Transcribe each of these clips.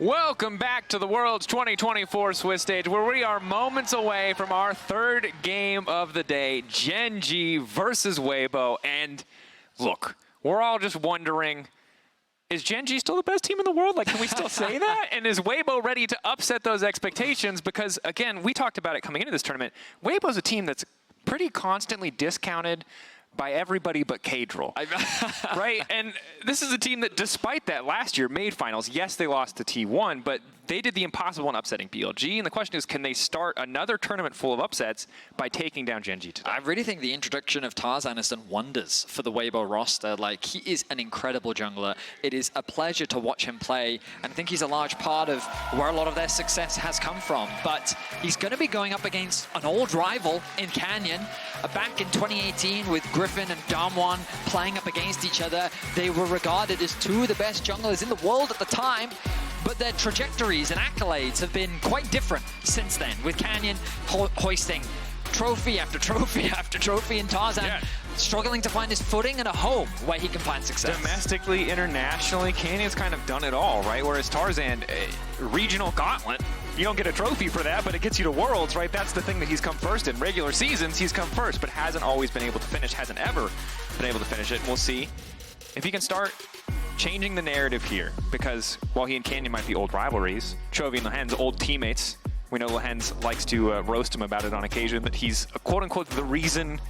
Welcome back to the World's 2024 Swiss stage, where we are moments away from our third game of the day, Gen.G versus Weibo. And look, we're all just wondering, is Gen.G still the best team in the world? Like, can we still say that? And is Weibo ready to upset those expectations? Because, again, we talked about it coming into this tournament. Weibo's a team that's pretty constantly discounted by everybody but Kadril, right? And this is a team that, despite that, last year made finals. Yes, they lost to T1, but they did the impossible in upsetting BLG. And the question is, can they start another tournament full of upsets by taking down Gen.G today? I really think the introduction of Tarzan has done wonders for the Weibo roster. Like, he is an incredible jungler. It is a pleasure to watch him play, and I think he's a large part of where a lot of their success has come from. But he's going to be going up against an old rival in Canyon. Back in 2018 with Griffin and Damwon playing up against each other, they were regarded as two of the best junglers in the world at the time. But their trajectories and accolades have been quite different since then, with Canyon hoisting trophy after trophy after trophy, and Tarzan struggling to find his footing and a home where he can find success. Domestically, internationally, Canyon's kind of done it all, right? Whereas Tarzan, regional gauntlet, you don't get a trophy for that, but it gets you to Worlds, right? That's the thing that he's come first in. Regular seasons, he's come first, but hasn't always been able to finish, hasn't ever been able to finish it. And we'll see if he can start changing the narrative here, because while he and Canyon might be old rivalries, Chovy and Lehends, old teammates. We know Lehends likes to roast him about it on occasion, that he's, quote-unquote, the reason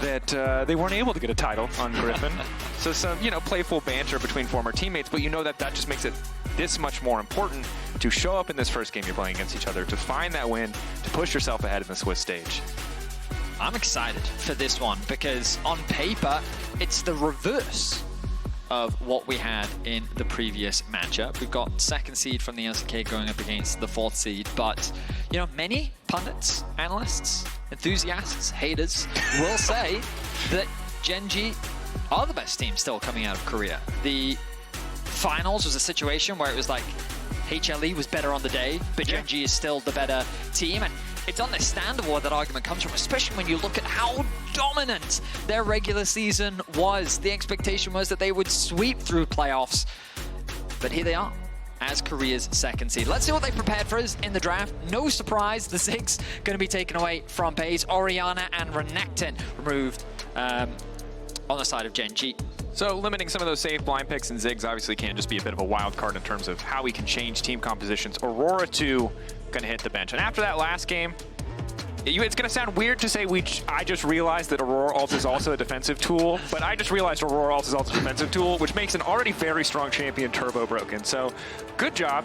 that they weren't able to get a title on Griffin. So some, you know, playful banter between former teammates, but you know that that just makes it this much more important to show up in this first game you're playing against each other, to find that win, to push yourself ahead in the Swiss stage. I'm excited for this one, because on paper, it's the reverse of what we had in the previous matchup. We've got second seed from the LCK going up against the fourth seed, but you know, many pundits, analysts, enthusiasts, haters will say that Gen.G are the best team still coming out of Korea. The finals was a situation where it was like HLE was better on the day, but Gen.G is still the better team, and it's understandable where that argument comes from, especially when you look at how dominant their regular season was. The expectation was that they would sweep through playoffs, but here they are as Korea's second seed. Let's see what they prepared for us in the draft. No surprise, the Ziggs going to be taken away from Peyz. Orianna and Renata removed on the side of Gen.G. So limiting some of those safe blind picks and Ziggs obviously can just be a bit of a wild card in terms of how we can change team compositions. Aurora 2 going to hit the bench. And after that last game, it's going to sound weird to say I just realized that Aurora Ult is also a defensive tool, but I just realized Aurora Ult is also a defensive tool, which makes an already very strong champion turbo broken. So good job,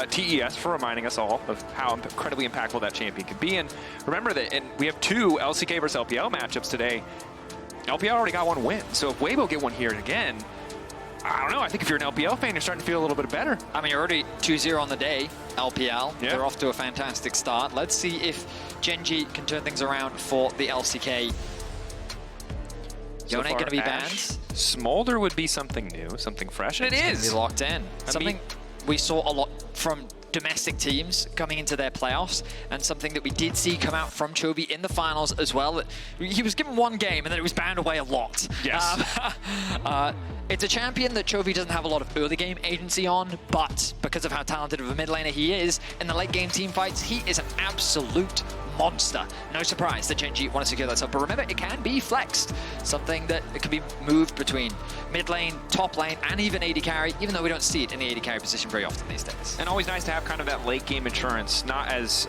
TES, for reminding us all of how incredibly impactful that champion can be. And remember that we have two LCK versus LPL matchups today. LPL already got one win, so if Weibo get one here again, I don't know, I think if you're an LPL fan, you're starting to feel a little bit better. I mean, you're already 2-0 on the day, LPL. Yeah. They're off to a fantastic start. Let's see if Gen.G can turn things around for the LCK. Yone going to be banned. Smolder would be something new, something fresh, and it is. Be locked in. Something we saw a lot from domestic teams coming into their playoffs, and something that we did see come out from Chovy in the finals as well. He was given one game and then it was banned away a lot. Yes. It's a champion that Chovy doesn't have a lot of early game agency on, but because of how talented of a mid laner he is, in the late game team fights, he is an absolute monster. No surprise that Gen.G want to secure that sub, but remember, it can be flexed. Something that it can be moved between mid lane, top lane, and even AD carry, even though we don't see it in the AD carry position very often these days. And always nice to have kind of that late game insurance, not as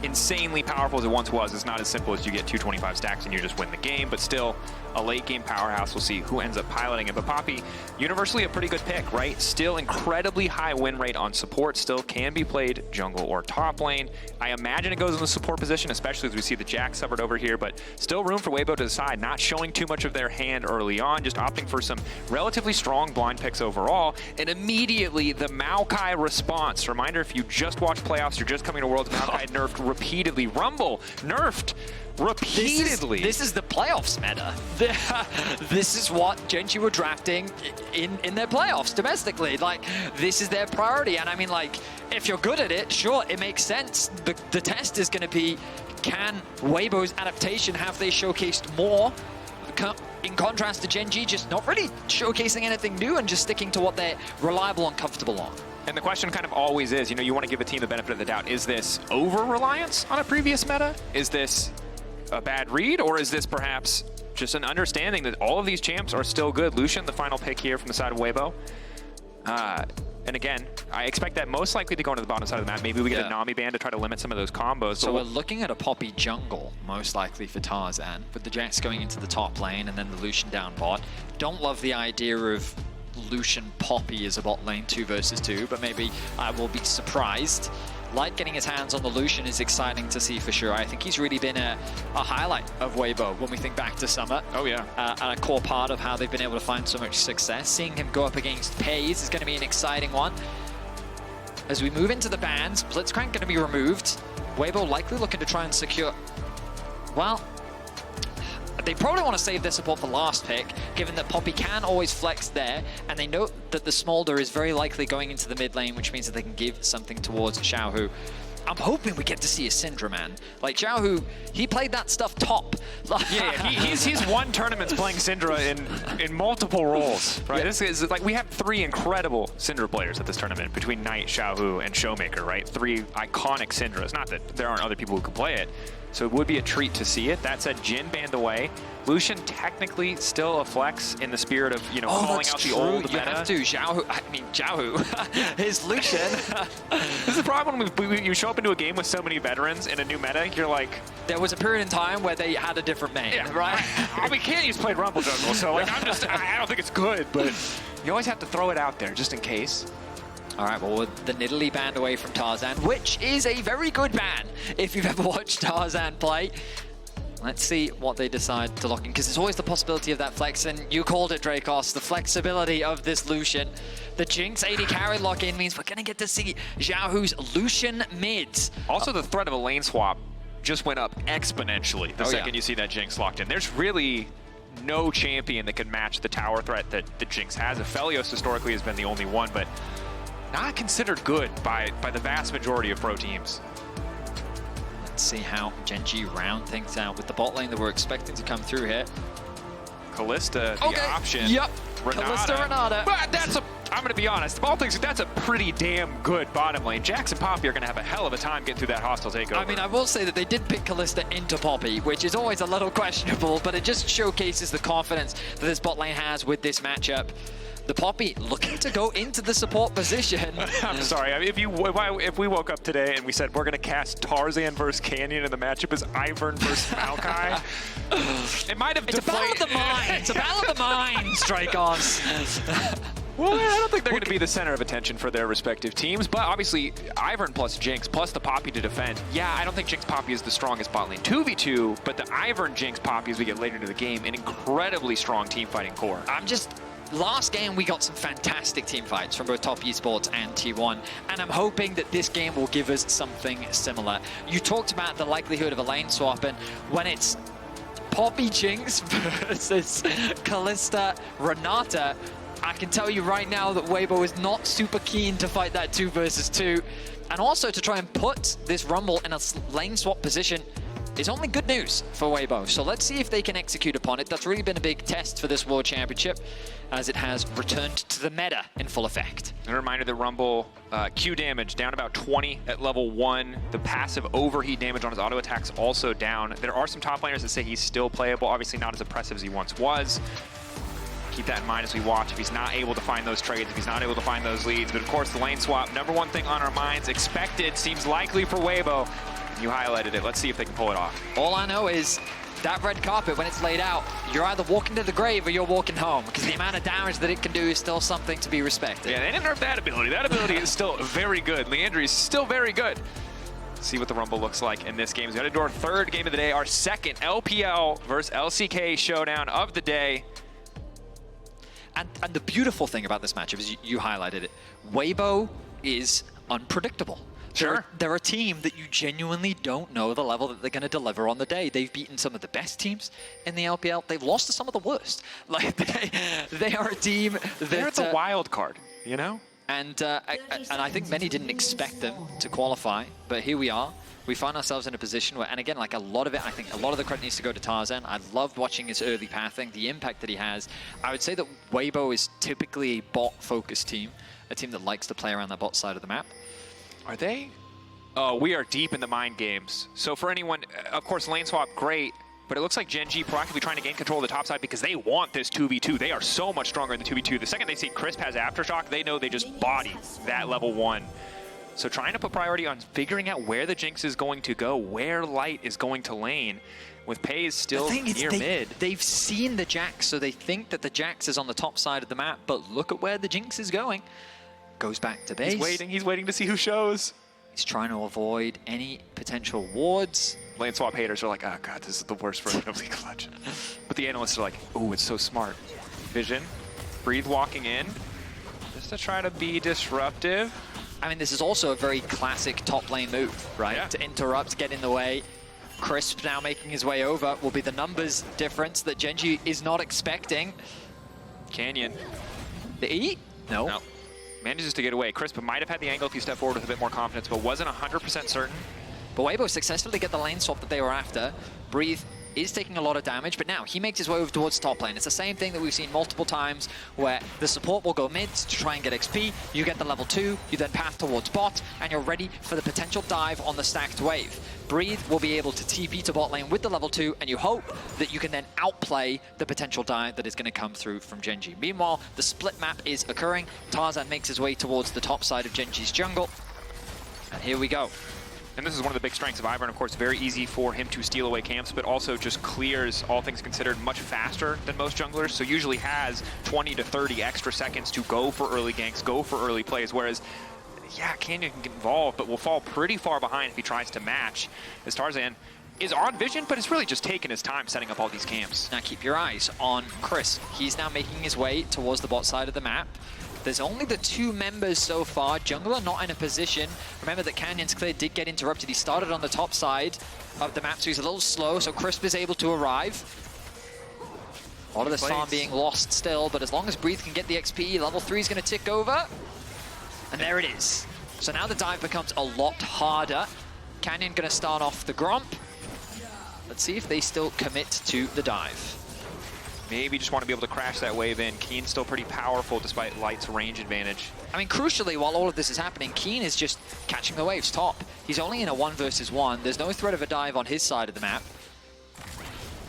insanely powerful as it once was. It's not as simple as you get 225 stacks and you just win the game, but still a late game powerhouse. We'll see who ends up piloting it. But Poppy, universally a pretty good pick, right? Still incredibly high win rate on support, still can be played jungle or top lane. I imagine it goes in the support position, especially as we see the Jack covered over here, but still room for Weibo to decide, not showing too much of their hand early on, just opting for some relatively strong blind picks overall. And immediately the Maokai response. Reminder, if you just watched playoffs, you're just coming to Worlds, Maokai nerfed repeatedly. Rumble nerfed repeatedly. This is the playoffs meta. This is what Gen.G were drafting in their playoffs domestically. Like, this is their priority. And I mean, like, if you're good at it, sure, it makes sense. The test is going to be, can Weibo's adaptation, have they showcased more in contrast to Gen.G, just not really showcasing anything new and just sticking to what they're reliable and comfortable on. And the question kind of always is, you want to give a team the benefit of the doubt. Is this over-reliance on a previous meta? Is this a bad read? Or is this perhaps just an understanding that all of these champs are still good? Lucian, the final pick here from the side of Weibo. And again, I expect that most likely to go into the bottom side of the map. Maybe we get a Nami ban to try to limit some of those combos. So we're looking at a Poppy jungle, most likely for Tarzan, with the Jax going into the top lane and then the Lucian down bot. Don't love the idea of Lucian Poppy as a bot lane 2 versus 2, but maybe I will be surprised. Light getting his hands on the Lucian is exciting to see for sure. I think he's really been a highlight of Weibo when we think back to Summer. Oh yeah. And a core part of how they've been able to find so much success. Seeing him go up against Peyz is going to be an exciting one. As we move into the bans, Blitzcrank going to be removed. Weibo likely looking to try and secure... Well, they probably want to save their support for last pick, given that Poppy can always flex there, and they know that the Smolder is very likely going into the mid lane, which means that they can give something towards Xiaohu. I'm hoping we get to see a Syndra, man. Like, Xiaohu, he played that stuff top. Yeah, he's won tournaments playing Syndra in multiple roles, right? Yeah. This is like, we have 3 incredible Syndra players at this tournament, between Knight, Xiaohu, and Showmaker, right? 3 iconic Syndras. Not that there aren't other people who could play it, so it would be a treat to see it. That said, Jin banned away. Lucian technically still a flex in the spirit of, calling out the old meta. You have to. Xiaohu, his Lucian. This is the problem when you show up into a game with so many veterans in a new meta, you're like... There was a period in time where they had a different main, right? I mean, Kiin's played Rumble Jungle, so like, I don't think it's good, but you always have to throw it out there just in case. All right, well, with the Nidalee banned away from Tarzan, which is a very good ban if you've ever watched Tarzan play. Let's see what they decide to lock in, because there's always the possibility of that flex, and you called it, Dracos, the flexibility of this Lucian. The Jinx AD carry lock-in means we're going to get to see Xiaohu's Lucian mids. Also, the threat of a lane swap just went up exponentially the second you see that Jinx locked in. There's really no champion that can match the tower threat that the Jinx has. Aphelios historically has been the only one, but not considered good by the vast majority of pro teams. Let's see how Gen.G round things out with the bot lane that we're expecting to come through here. Kalista, the option. Yep. Renata. Kalista, Renata. But I'm going to be honest, of all things, that's a pretty damn good bottom lane. Jax and Poppy are going to have a hell of a time getting through that hostile takeover. I mean, I will say that they did pick Kalista into Poppy, which is always a little questionable, but it just showcases the confidence that this bot lane has with this matchup. The Poppy looking to go into the support position. I'm sorry, if we woke up today and we said we're going to cast Tarzan versus Canyon and the matchup is Ivern versus Maokai, it might have It's a battle of the minds. It's a battle of the minds, Dracos. Well, I don't think they're going to be the center of attention for their respective teams, but obviously Ivern plus Jinx plus the Poppy to defend. Yeah, I don't think Jinx Poppy is the strongest bot lane 2v2, but the Ivern Jinx Poppy as we get later into the game, an incredibly strong team fighting core. Last game, we got some fantastic team fights from both Top Esports and T1, and I'm hoping that this game will give us something similar. You talked about the likelihood of a lane swap, and when it's Poppy Jinx versus Kalista Renata, I can tell you right now that Weibo is not super keen to fight that 2 versus 2, and also to try and put this Rumble in a lane swap position is only good news for Weibo. So let's see if they can execute upon it. That's really been a big test for this World Championship, as it has returned to the meta in full effect. A reminder that Rumble Q damage down about 20 at level 1. The passive overheat damage on his auto attacks also down. There are some top laners that say he's still playable, obviously not as impressive as he once was. Keep that in mind as we watch. If he's not able to find those trades, if he's not able to find those leads. But of course, the lane swap, #1 thing on our minds, expected, seems likely for Weibo. You highlighted it. Let's see if they can pull it off. All I know is that red carpet, when it's laid out, you're either walking to the grave or you're walking home, because the amount of damage that it can do is still something to be respected. Yeah, they didn't nerf that ability. That ability is still very good. Leandry is still very good. See what the Rumble looks like in this game. We're going to do our 3rd game of the day, our 2nd LPL versus LCK showdown of the day. And the beautiful thing about this matchup is you highlighted it. Weibo is unpredictable. Sure. They're a team that you genuinely don't know the level that they're going to deliver on the day. They've beaten some of the best teams in the LPL. They've lost to some of the worst. Like, they are a team that... They're the wild card, you know? And I think many didn't expect them to qualify, but here we are. We find ourselves in a position where, and again, like a lot of it, I think a lot of the credit needs to go to Tarzan. I loved watching his early pathing, the impact that he has. I would say that Weibo is typically a bot-focused team, a team that likes to play around the bot side of the map. Are they? Oh, we are deep in the mind games. So for anyone, of course, lane swap, great. But it looks like Gen.G proactively trying to gain control of the top side because they want this 2v2. They are so much stronger in the 2v2. The second they see Crisp has Aftershock, they know they just body that level 1. So trying to put priority on figuring out where the Jinx is going to go, where Light is going to lane, with Peyz still near mid. They've seen the Jax, so they think that the Jax is on the top side of the map, but look at where the Jinx is going. Goes back to base. He's waiting to see who shows. He's trying to avoid any potential wards. Lane swap haters are like, oh god, this is the worst version of League of Legends. But the analysts are like, ooh, it's so smart. Vision, Breathe walking in, just to try to be disruptive. I mean, this is also a very classic top lane move, right? Yeah. To interrupt, get in the way. Crisp now making his way over will be the numbers difference that Gen.G is not expecting. Canyon. The E? No. No. Manages to get away. Crisp might have had the angle if he stepped forward with a bit more confidence, but wasn't 100% certain. But Weibo successfully get the lane swap that they were after. Breathe is taking a lot of damage, but now he makes his way over towards top lane. It's the same thing that we've seen multiple times where the support will go mid to try and get XP, you get the level 2, you then path towards bot, and you're ready for the potential dive on the stacked wave. Breathe will be able to TP to bot lane with the level 2, and you hope that you can then outplay the potential dive that is going to come through from Gen.G. Meanwhile, the split map is occurring. Tarzan makes his way towards the top side of Gen.G's jungle, and here we go. And this is one of the big strengths of Ivern, of course, very easy for him to steal away camps, but also just clears, all things considered, much faster than most junglers, so usually has 20 to 30 extra seconds to go for early ganks, go for early plays, whereas, yeah, Canyon can get involved, but will fall pretty far behind if he tries to match, as Tarzan is on vision, but it's really just taking his time setting up all these camps. Now keep your eyes on Chris. He's now making his way towards the bot side of the map. There's only the 2 members so far. Jungler not in a position. Remember that Canyon's clear did get interrupted. He started on the top side of the map, so he's a little slow, so Crisp is able to arrive. A lot of this farm being lost still, but as long as Breathe can get the XP, level 3 is going to tick over. And there it is. So now the dive becomes a lot harder. Canyon going to start off the Gromp. Let's see if they still commit to the dive. Maybe just want to be able to crash that wave in. Kiin's still pretty powerful despite Light's range advantage. I mean, crucially, while all of this is happening, Kiin is just catching the waves top. He's only in a 1 versus 1. There's no threat of a dive on his side of the map.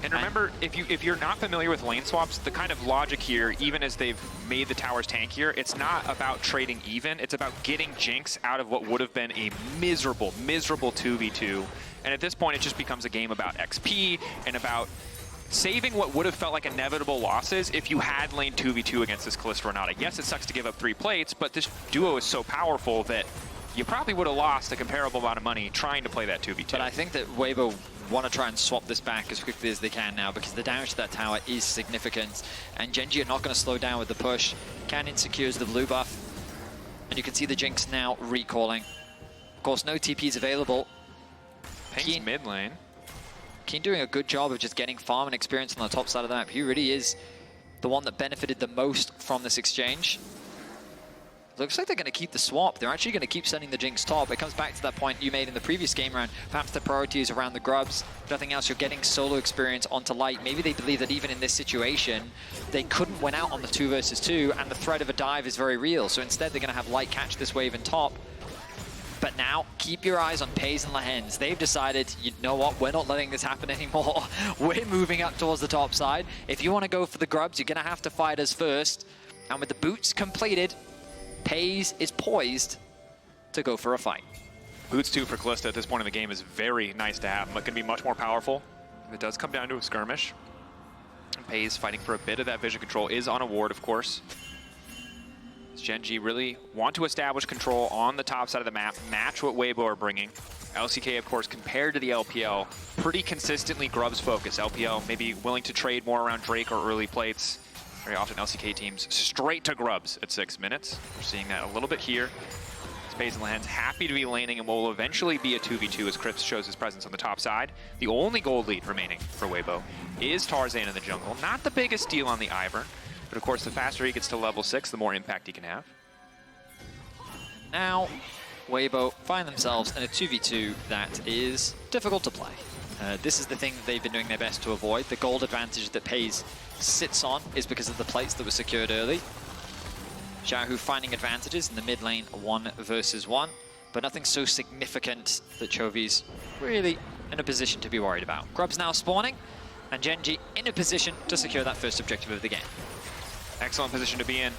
And remember, if you're not familiar with lane swaps, the kind of logic here, even as they've made the towers tankier, it's not about trading even. It's about getting Jinx out of what would have been a miserable, miserable 2v2. And at this point, it just becomes a game about XP and about saving what would have felt like inevitable losses if you had lane 2v2 against this Kalista Renata. Yes, it sucks to give up 3 plates, but this duo is so powerful that you probably would have lost a comparable amount of money trying to play that 2v2. But I think that Weibo want to try and swap this back as quickly as they can now because the damage to that tower is significant. And Gen.G are not going to slow down with the push. Canyon secures the blue buff. And you can see the Jinx now recalling. Of course, no TPs available. Peyz mid lane. Kiin doing a good job of just getting farm and experience on the top side of the map. He really is the one that benefited the most from this exchange. Looks like they're going to keep the swap. They're actually going to keep sending the Jinx top. It comes back to that point you made in the previous game round. Perhaps the priority is around the grubs. If nothing else, you're getting solo experience onto Light. Maybe they believe that even in this situation, they couldn't win out on the 2 versus 2, and the threat of a dive is very real. So instead, they're going to have Light catch this wave in top. But now, keep your eyes on Peyz and Lehends. They've decided, you know what, we're not letting this happen anymore. We're moving up towards the top side. If you want to go for the grubs, you're going to have to fight us first. And with the boots completed, Peyz is poised to go for a fight. Boots 2 for Kalista at this point in the game is very nice to have, but can be much more powerful. It does come down to a skirmish. And Peyz fighting for a bit of that vision control is on a ward, of course. Gen.G really want to establish control on the top side of the map, match what Weibo are bringing. LCK, of course, compared to the LPL, pretty consistently grubs focus. LPL maybe willing to trade more around Drake or early plates. Very often LCK teams straight to grubs at 6 minutes. We're seeing that a little bit here. Peyz and Lehends happy to be laning and will eventually be a 2v2 as Crips shows his presence on the top side. The only gold lead remaining for Weibo is Tarzan in the jungle. Not the biggest deal on the Ivern. But of course, the faster he gets to level 6, the more impact he can have. now Weibo find themselves in a 2v2 that is difficult to play. This is the thing that they've been doing their best to avoid. The gold advantage that Peyz sits on is because of the plates that were secured early. Xiaohu finding advantages in the mid lane 1 versus 1, but nothing so significant that Chovy's really in a position to be worried about. Grub's now spawning, and Gen.G in a position to secure that first objective of the game. Excellent position to be in.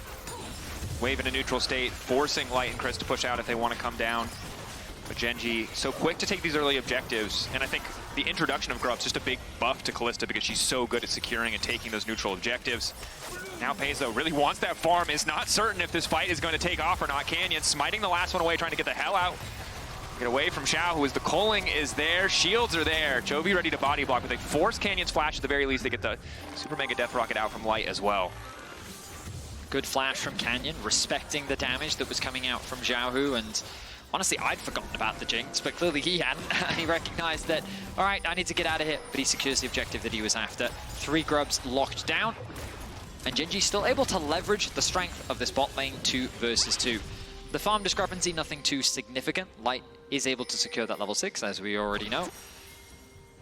Wave in a neutral state, forcing Light and Chris to push out if they want to come down. But Gen.G so quick to take these early objectives, and I think the introduction of Grub's just a big buff to Kalista because she's so good at securing and taking those neutral objectives. Now Peyz, though, really wants that farm, is not certain if this fight is going to take off or not. Canyon smiting the last one away, trying to get the hell out. Get away from Xiaohu as the culling is there, shields are there. Chovy ready to body block, but they force Canyon's flash at the very least. They get the Super Mega Death Rocket out from Light as well. Good flash from Canyon, respecting the damage that was coming out from Xiaohu, and honestly, I'd forgotten about the Jinx, but clearly he hadn't. He recognized that, all right, I need to get out of here, but he secures the objective that he was after. 3 Grubs locked down, and Gen.G still able to leverage the strength of this bot lane 2 versus 2. The farm discrepancy, nothing too significant. Light is able to secure that level 6, as we already know.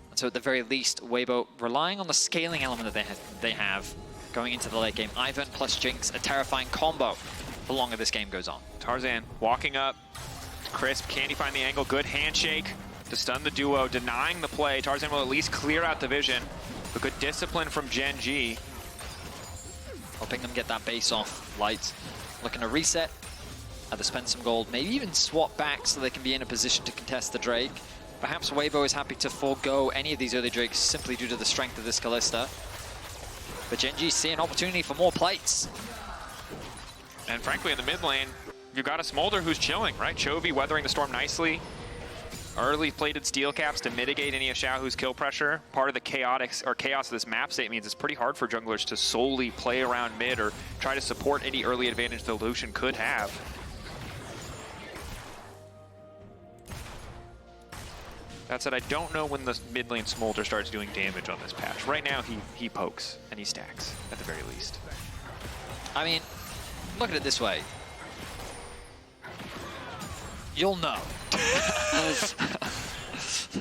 And so at the very least, Weibo relying on the scaling element that they have going into the late game. Ivern plus Jinx, a terrifying combo the longer this game goes on. Tarzan walking up. Crisp, can he find the angle? Good handshake to stun the duo, denying the play. Tarzan will at least clear out the vision, but good discipline from Gen.G. Helping them get that base off. Light looking to reset, either spend some gold, maybe even swap back so they can be in a position to contest the Drake. Perhaps Weibo is happy to forego any of these early Drakes simply due to the strength of this Kalista. But Gen.G see an opportunity for more plates. And frankly, in the mid lane, you've got a Smolder who's chilling, right? Chovy weathering the storm nicely. Early plated steel caps to mitigate any of Xiaohu's kill pressure. Part of the chaos of this map state means it's pretty hard for junglers to solely play around mid or try to support any early advantage the Lucian could have. That said, I don't know when the mid lane Smolder starts doing damage on this patch. Right now, he pokes and he stacks, at the very least. I mean, look at it this way. You'll know. I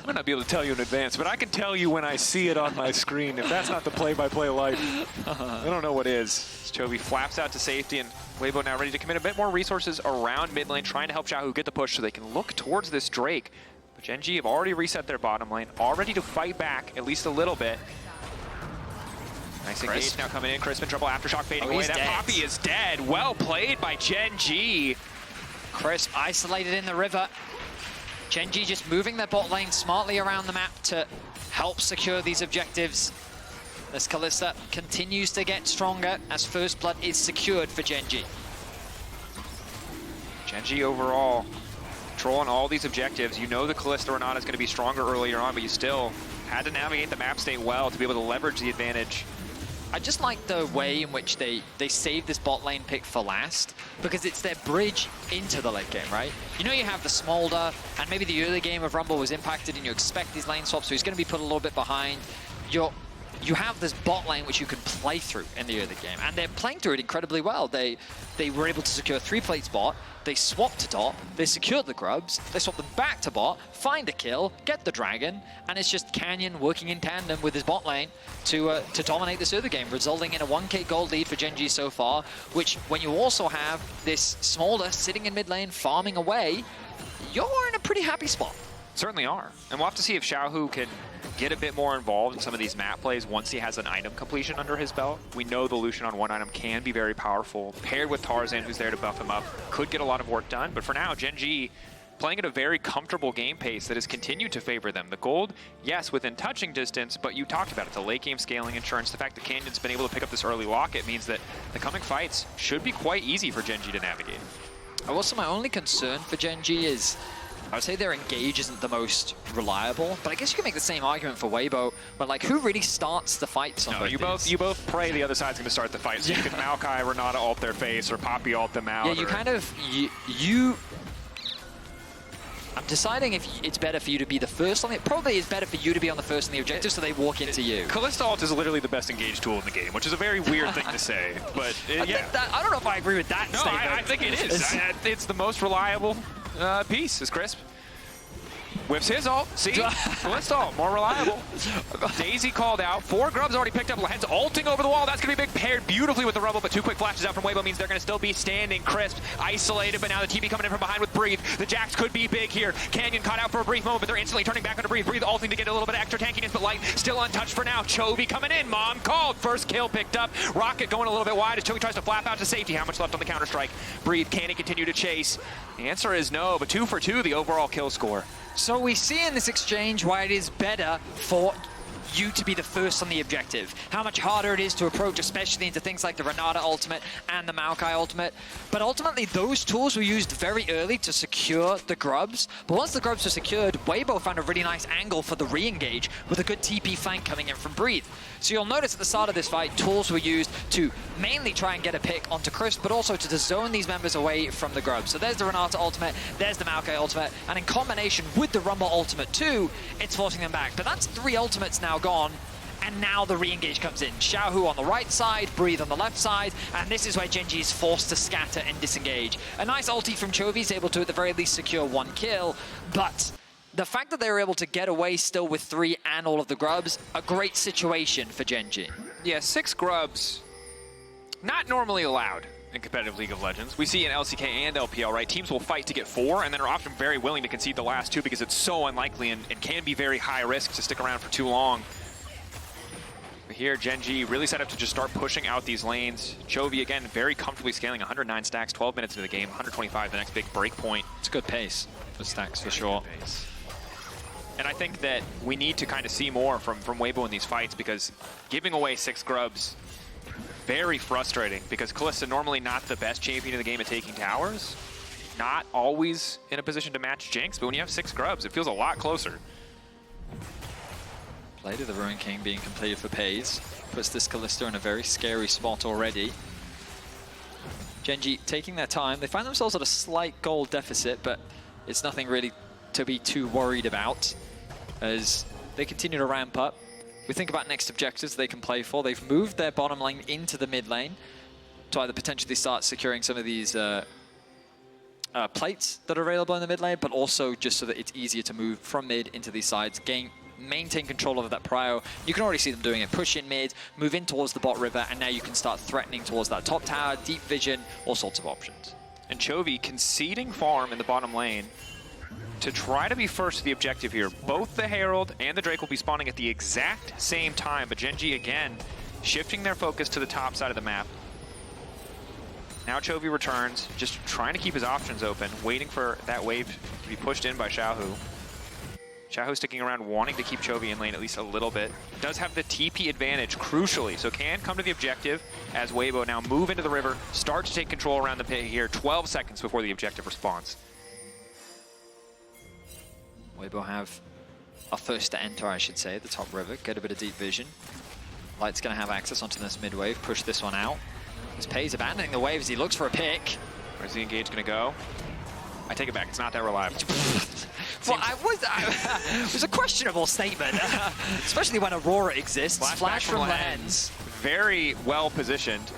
might not be able to tell you in advance, but I can tell you when I see it on my screen. If that's not the play-by-play life, I don't know what is. Chovy flaps out to safety, and Weibo now ready to commit a bit more resources around mid lane, trying to help Xiaohu get the push so they can look towards this Drake. But Gen.G have already reset their bottom lane, all ready to fight back at least a little bit. Nice engage now coming in. Crisp in trouble. Aftershock fading away. That Poppy is dead. Well played by Gen.G. Crisp isolated in the river. Gen.G just moving their bot lane smartly around the map to help secure these objectives. This Kalista continues to get stronger as first blood is secured for Gen.G. Gen.G overall controlling all these objectives. You know the Kalista Renata is going to be stronger earlier on, but you still had to navigate the map state well to be able to leverage the advantage. I just like the way in which they save this bot lane pick for last, because it's their bridge into the late game, right? You know you have the Smolder, and maybe the early game of Rumble was impacted, and you expect these lane swaps, so he's going to be put a little bit behind. You have this bot lane which you can play through in the early game, and they're playing through it incredibly well. They were able to secure 3 plates bot, they swapped to top, they secured the Grubs, they swapped them back to bot, find a kill, get the Dragon, and it's just Canyon working in tandem with his bot lane to dominate this early game, resulting in a 1k gold lead for Gen.G so far, which when you also have this Smolder sitting in mid lane farming away, you're in a pretty happy spot. Certainly are. And we'll have to see if Xiaohu can get a bit more involved in some of these map plays once he has an item completion under his belt. We know the Lucian on one item can be very powerful. Paired with Tarzan, who's there to buff him up, could get a lot of work done. But for now, Gen.G playing at a very comfortable game pace that has continued to favor them. The gold, yes, within touching distance, but you talked about it. The late game scaling insurance, the fact that Canyon's been able to pick up this early locket means that the coming fights should be quite easy for Gen.G to navigate. Also, my only concern for Gen.G is I would say their engage isn't the most reliable, but I guess you can make the same argument for Weibo, but like, who really starts the fights on both you both pray the other side's going to start the fight, so you can Maokai, Renata ult their face, or Poppy ult them out. Yeah, you kind of, I'm I'm deciding if it's better for you to be the first on the... Probably it's better for you to be on the first on the objective so they walk into you. Kalista ult is literally the best engage tool in the game, which is a very weird thing to say, but yeah. I don't know if I agree with that statement. I think it is. It's the most reliable piece, is Crisp. Whiffs his ult. See? Kalista ult, more reliable. Daisy called out. 4 grubs already picked up. Lehends ulting over the wall. That's going to be big, paired beautifully with the Rebel, but 2 quick flashes out from Weibo means they're going to still be standing. Crisp, isolated, but now the TP coming in from behind with Breathe. The Jax could be big here. Canyon caught out for a brief moment, but they're instantly turning back onto Breathe. Breathe ulting to get a little bit of extra tankiness, but Light still untouched for now. Chovy coming in. Mom called. First kill picked up. Rocket going a little bit wide as Chovy tries to flap out to safety. How much left on the Counter-Strike? Breathe, can he continue to chase? The answer is no, but 2 for 2, the overall kill score. So we see in this exchange why it is better for you to be the first on the objective. How much harder it is to approach, especially into things like the Renata ultimate and the Maokai ultimate. But ultimately, those tools were used very early to secure the grubs. But once the grubs were secured, Weibo found a really nice angle for the re-engage with a good TP flank coming in from Breathe. So you'll notice at the start of this fight, tools were used to mainly try and get a pick onto Crisp, but also to zone these members away from the grubs. So there's the Renata ultimate, there's the Maokai ultimate, and in combination with the Rumble ultimate too, it's forcing them back. But that's 3 ultimates now gone, and now the re-engage comes in. Xiaohu on the right side, Breathe on the left side, and this is where Gen.G is forced to scatter and disengage. A nice ulti from Chovy is able to, at the very least, secure 1 kill, but the fact that they were able to get away still with 3 and all of the grubs, a great situation for Gen.G. Yeah, 6 grubs, not normally allowed in competitive League of Legends. We see in LCK and LPL, right? Teams will fight to get 4 and then are often very willing to concede the last 2 because it's so unlikely and can be very high risk to stick around for too long. But here, Gen.G really set up to just start pushing out these lanes. Chovy, again, very comfortably scaling 109 stacks, 12 minutes into the game, 125 the next big break point. It's good pace for stacks, for sure. And I think that we need to kind of see more from Weibo in these fights because giving away 6 grubs, very frustrating because Kalista normally not the best champion in the game at taking towers. Not always in a position to match Jinx, but when you have 6 grubs, it feels a lot closer. Play to the Ruin King being completed for Peyz. Puts this Kalista in a very scary spot already. Gen.G taking their time. They find themselves at a slight gold deficit, but it's nothing really to be too worried about as they continue to ramp up. We think about next objectives they can play for. They've moved their bottom lane into the mid lane to either potentially start securing some of these plates that are available in the mid lane, but also just so that it's easier to move from mid into these sides, maintain control over that prio. You can already see them doing it. Push in mid, move in towards the bot river, and now you can start threatening towards that top tower, deep vision, all sorts of options. And Chovy conceding farm in the bottom lane to try to be first to the objective here. Both the Herald and the Drake will be spawning at the exact same time, but Gen.G again shifting their focus to the top side of the map. Now Chovy returns, just trying to keep his options open, waiting for that wave to be pushed in by Xiaohu. Xiaohu sticking around, wanting to keep Chovy in lane at least a little bit. Does have the TP advantage, crucially, so can come to the objective as Weibo now move into the river, start to take control around the pit here, 12 seconds before the objective responds. Weibo have a first to enter, I should say, the top river, get a bit of deep vision. Light's going to have access onto this mid wave, push this one out. As Peyz abandoning the waves, he looks for a pick. Where's the engage going to go? I take it back, it's not that reliable. Well, it was a questionable statement, especially when Aurora exists. Flash from Lehends. Very well positioned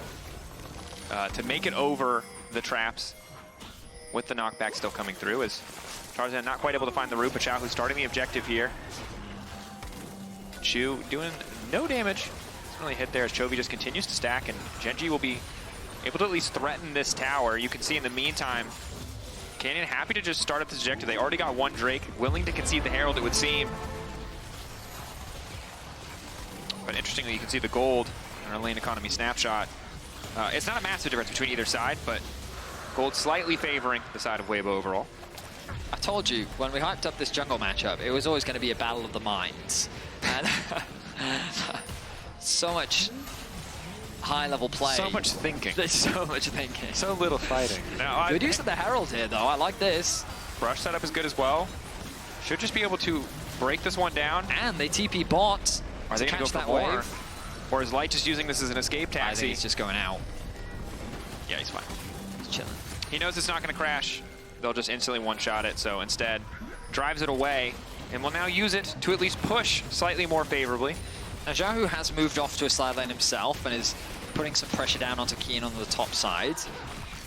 to make it over the traps with the knockback still coming through as Tarzan not quite able to find the root, but Xiaohu starting the objective here. Chu doing no damage. Doesn't really hit there as Chovy just continues to stack, and Gen.G will be able to at least threaten this tower. You can see in the meantime, Canyon happy to just start up this objective. They already got 1 Drake, willing to concede the Herald, it would seem. But interestingly, you can see the gold in our lane economy snapshot. It's not a massive difference between either side, but gold slightly favoring the side of Weibo overall. I told you, when we hyped up this jungle matchup, it was always going to be a battle of the minds. And so much high-level play. So much thinking. There's so much thinking. So little fighting. Now, good use of the Herald here, though. I like this. Brush setup is good as well. Should just be able to break this one down. And they TP bot. Are they going to go for more? Or is Light just using this as an escape taxi? I think he's just going out. Yeah, he's fine. He's chilling. He knows it's not going to crash. They'll just instantly one-shot it, so instead, drives it away, and will now use it to at least push slightly more favorably. Now Xiaohu has moved off to a side lane himself and is putting some pressure down onto Kiin on the top side.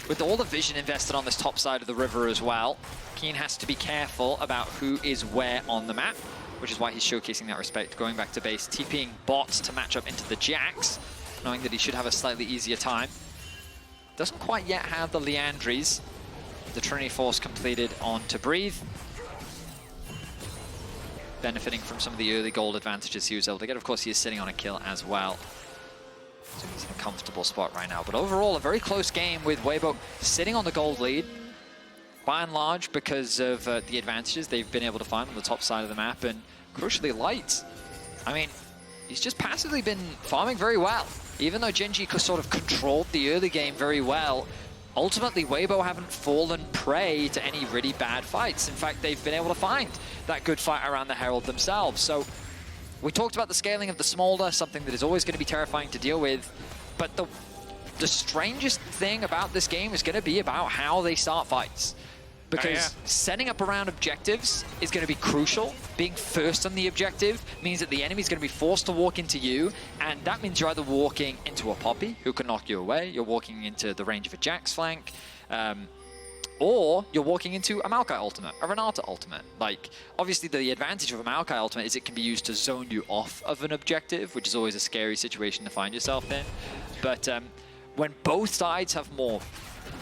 With all the vision invested on this top side of the river as well, Kiin has to be careful about who is where on the map, which is why he's showcasing that respect, going back to base, TPing bots to match up into the Jax, knowing that he should have a slightly easier time. Doesn't quite yet have the Leandries. The Trinity Force completed on to Breathe. Benefiting from some of the early gold advantages he was able to get. Of course, he is sitting on a kill as well. So he's in a comfortable spot right now. But overall, a very close game with Weibo sitting on the gold lead. By and large, because of the advantages they've been able to find on the top side of the map. And crucially, Light. I mean, he's just passively been farming very well. Even though Gen.G sort of controlled the early game very well, ultimately, Weibo haven't fallen prey to any really bad fights. In fact, they've been able to find that good fight around the Herald themselves. So we talked about the scaling of the Smolder, something that is always going to be terrifying to deal with. But the strangest thing about this game is going to be about how they start fights. Because setting up around objectives is going to be crucial. Being first on the objective means that the enemy's going to be forced to walk into you, and that means you're either walking into a Poppy, who can knock you away, you're walking into the range of a Jax flank, or you're walking into a Maokai ultimate, a Renata ultimate. Like, obviously the advantage of a Maokai ultimate is it can be used to zone you off of an objective, which is always a scary situation to find yourself in. But when both sides have more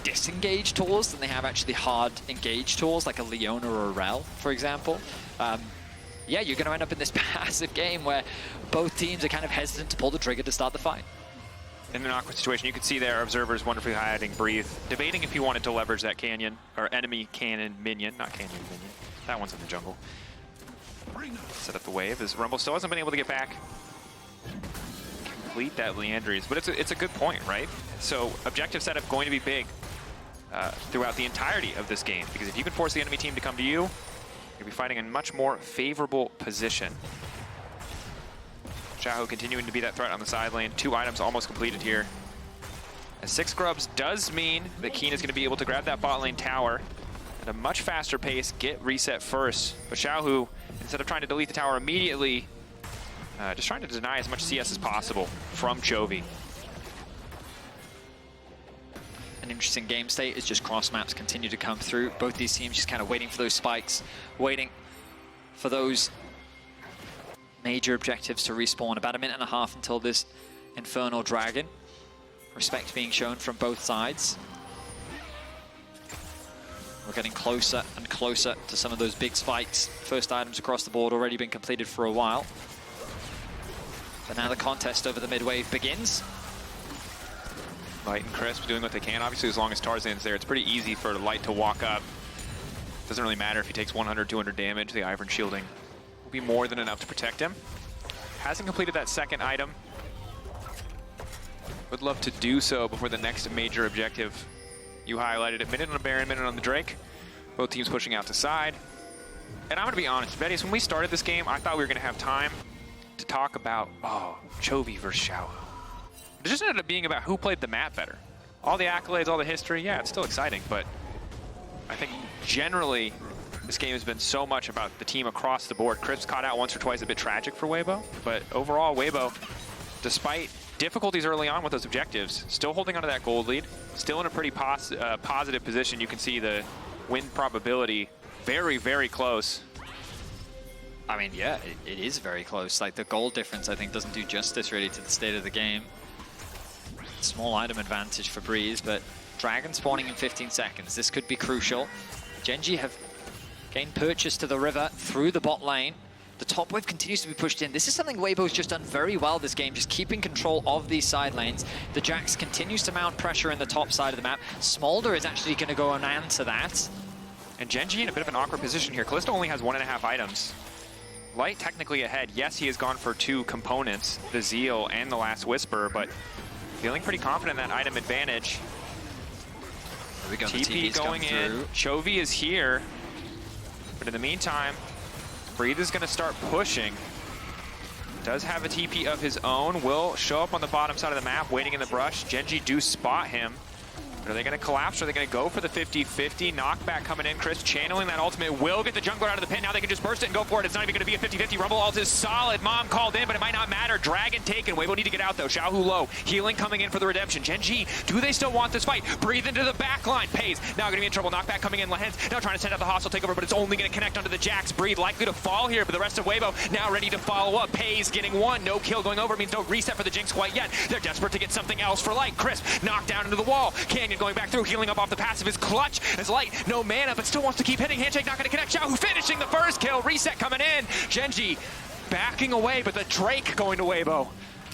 disengage tools than they have actually hard engage tools, like a Leona or a Rel, for example. Yeah, you're going to end up in this passive game where both teams are kind of hesitant to pull the trigger to start the fight. In an awkward situation, you can see there observers wonderfully highlighting Breathe, debating if he wanted to leverage that canyon, or enemy cannon minion, not canyon minion. That one's in the jungle. Set up the wave as Rumble still hasn't been able to get back. Complete that Leandries, but it's a good point, right? So objective setup going to be big throughout the entirety of this game, because if you can force the enemy team to come to you, you'll be fighting in a much more favorable position. Xiaohu continuing to be that threat on the side lane. 2 items almost completed here. As 6 grubs does mean that Kiin is going to be able to grab that bot lane tower at a much faster pace, get reset first. But Xiaohu, instead of trying to delete the tower immediately, just trying to deny as much CS as possible from Chovy. An interesting game state is just cross maps continue to come through. Both these teams just kind of waiting for those spikes, waiting for those major objectives to respawn. About a minute and a half until this Infernal Dragon. Respect being shown from both sides. We're getting closer and closer to some of those big spikes. First items across the board already been completed for a while. But now the contest over the mid-wave begins. Light and Crisp doing what they can. Obviously, as long as Tarzan's there, it's pretty easy for Light to walk up. Doesn't really matter if he takes 100, 200 damage. The Ivern shielding will be more than enough to protect him. Hasn't completed that second item. Would love to do so before the next major objective. You highlighted it. Minute on the Baron, minute on the Drake. Both teams pushing out to side. And I'm going to be honest, Betty, when we started this game, I thought we were going to have time to talk about, Chovy versus Xiaohu. It just ended up being about who played the map better. All the accolades, all the history, yeah, it's still exciting, but I think generally this game has been so much about the team across the board. Crisp caught out once or twice, a bit tragic for Weibo, but overall Weibo, despite difficulties early on with those objectives, still holding onto that gold lead, still in a pretty positive position. You can see the win probability very, very close. I mean, yeah, it is very close. Like, the goal difference, I think, doesn't do justice really to the state of the game. Small item advantage for Breeze, but Dragon spawning in 15 seconds. This could be crucial. Gen.G have gained purchase to the river through the bot lane. The top wave continues to be pushed in. This is something Weibo's just done very well this game, just keeping control of these side lanes. The Jax continues to mount pressure in the top side of the map. Smolder is actually going to go and answer that. And Gen.G in a bit of an awkward position here. Kalista only has 1.5 items. Light technically ahead. Yes, he has gone for 2 components, the Zeal and the Last Whisper, but feeling pretty confident in that item advantage. There we go. TP going in. Chovy is here. But in the meantime, Breathe is going to start pushing. Does have a TP of his own. Will show up on the bottom side of the map, waiting in the brush. Gen.G do spot him. Are they going to collapse? Or are they going to go for the 50-50? Knockback coming in. Chris channeling that ultimate will get the jungler out of the pit. Now they can just burst it and go for it. It's not even going to be a 50-50. Rumble ult is solid. Mom called in, but it might not matter. Dragon taken. Weibo need to get out, though. Xiaohu low. Healing coming in for the redemption. Gen.G, do they still want this fight? Breathe into the back line. Peyz now going to be in trouble. Knockback coming in. Lehends now trying to send out the hostile takeover, but it's only going to connect onto the Jax. Breathe likely to fall here, but the rest of Weibo now ready to follow up. Peyz getting one. No kill going over means no reset for the Jinx quite yet. They're desperate to get something else for Light. Crisp knocked down into the wall. Canyon going back through, healing up off the passive is clutch as Light, no mana, but still wants to keep hitting. Handshake not going to connect. Xiaohu finishing the first kill. Reset coming in. Gen.G backing away, but the Drake going to Weibo.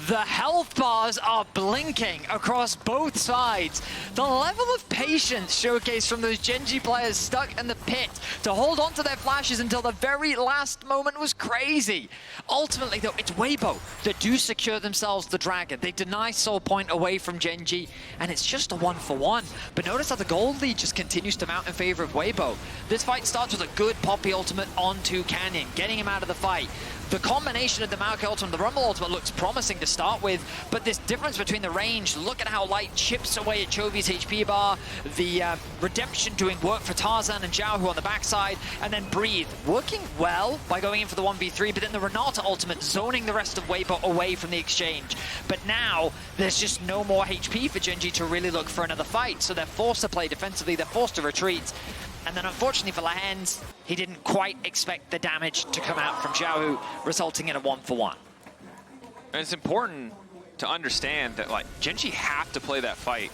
The health bars are blinking across both sides. The level of patience showcased from those Gen.G players stuck in the pit to hold on to their flashes until the very last moment was crazy. Ultimately, though, it's Weibo that do secure themselves the dragon. They deny Soul Point away from Gen.G, and it's just a 1-for-1. But notice how the gold lead just continues to mount in favor of Weibo. This fight starts with a good Poppy ultimate onto Canyon, getting him out of the fight. The combination of the Maokai ultimate and the Rumble ultimate looks promising to start with, but this difference between the range, look at how Light chips away at Chovy's HP bar, the redemption doing work for Tarzan and Xiaohu on the backside, and then Breathe working well by going in for the 1v3, but then the Renata ultimate zoning the rest of Weibo away from the exchange. But now, there's just no more HP for Gen.G to really look for another fight, so they're forced to play defensively, they're forced to retreat. And then unfortunately for Lehends, he didn't quite expect the damage to come out from Xiaohu, resulting in a 1-for-1. And it's important to understand that like Gen.G have to play that fight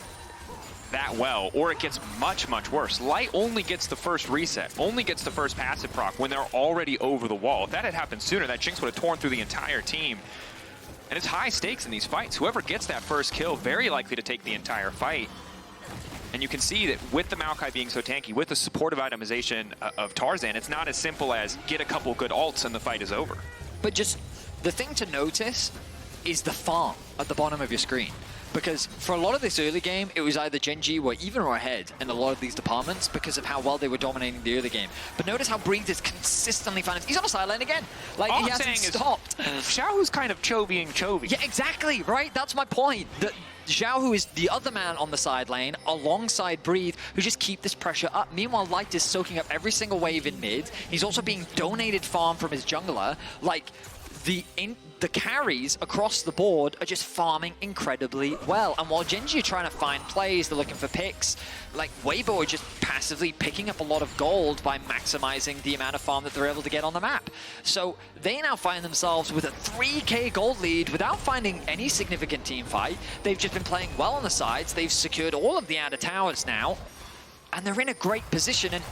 that well, or it gets much, much worse. Light only gets the first reset, only gets the first passive proc when they're already over the wall. If that had happened sooner, that Jinx would have torn through the entire team. And it's high stakes in these fights. Whoever gets that first kill, very likely to take the entire fight. And you can see that with the Maokai being so tanky, with the supportive itemization of Tarzan, it's not as simple as get a couple good ults and the fight is over. But just the thing to notice is the farm at the bottom of your screen. Because for a lot of this early game, it was either Gen.G were even or ahead in a lot of these departments because of how well they were dominating the early game. But notice how Breathe is consistently finding. He's on the sideline again. Like, he hasn't stopped. Xiaohu's kind of Chovy-ing Chovy. Yeah, exactly, right? That's my point. Xiaohu is the other man on the side lane alongside Breathe, who just keep this pressure up. Meanwhile, Light is soaking up every single wave in mid. He's also being donated farm from his jungler. Like, the carries across the board are just farming incredibly well. And while Gen.G are trying to find plays, they're looking for picks, like Weibo are just passively picking up a lot of gold by maximizing the amount of farm that they're able to get on the map. So they now find themselves with a 3k gold lead without finding any significant team fight. They've just been playing well on the sides. They've secured all of the outer towers now, and they're in a great position. And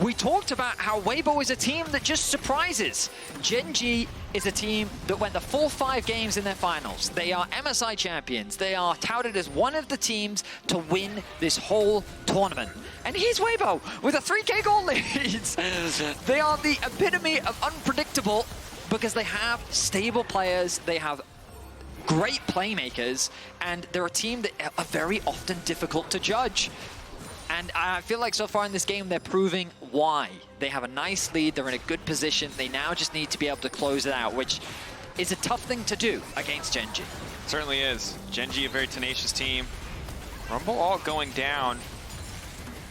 we talked about how Weibo is a team that just surprises. Gen.G is a team that went the full 5 games in their finals. They are MSI champions. They are touted as one of the teams to win this whole tournament. And here's Weibo with a 3k goal lead. They are the epitome of unpredictable because they have stable players. They have great playmakers, and they're a team that are very often difficult to judge. And I feel like so far in this game, they're proving why. They have a nice lead, they're in a good position, they now just need to be able to close it out, which is a tough thing to do against Gen.G. Certainly is. Gen.G, a very tenacious team. Rumble all going down.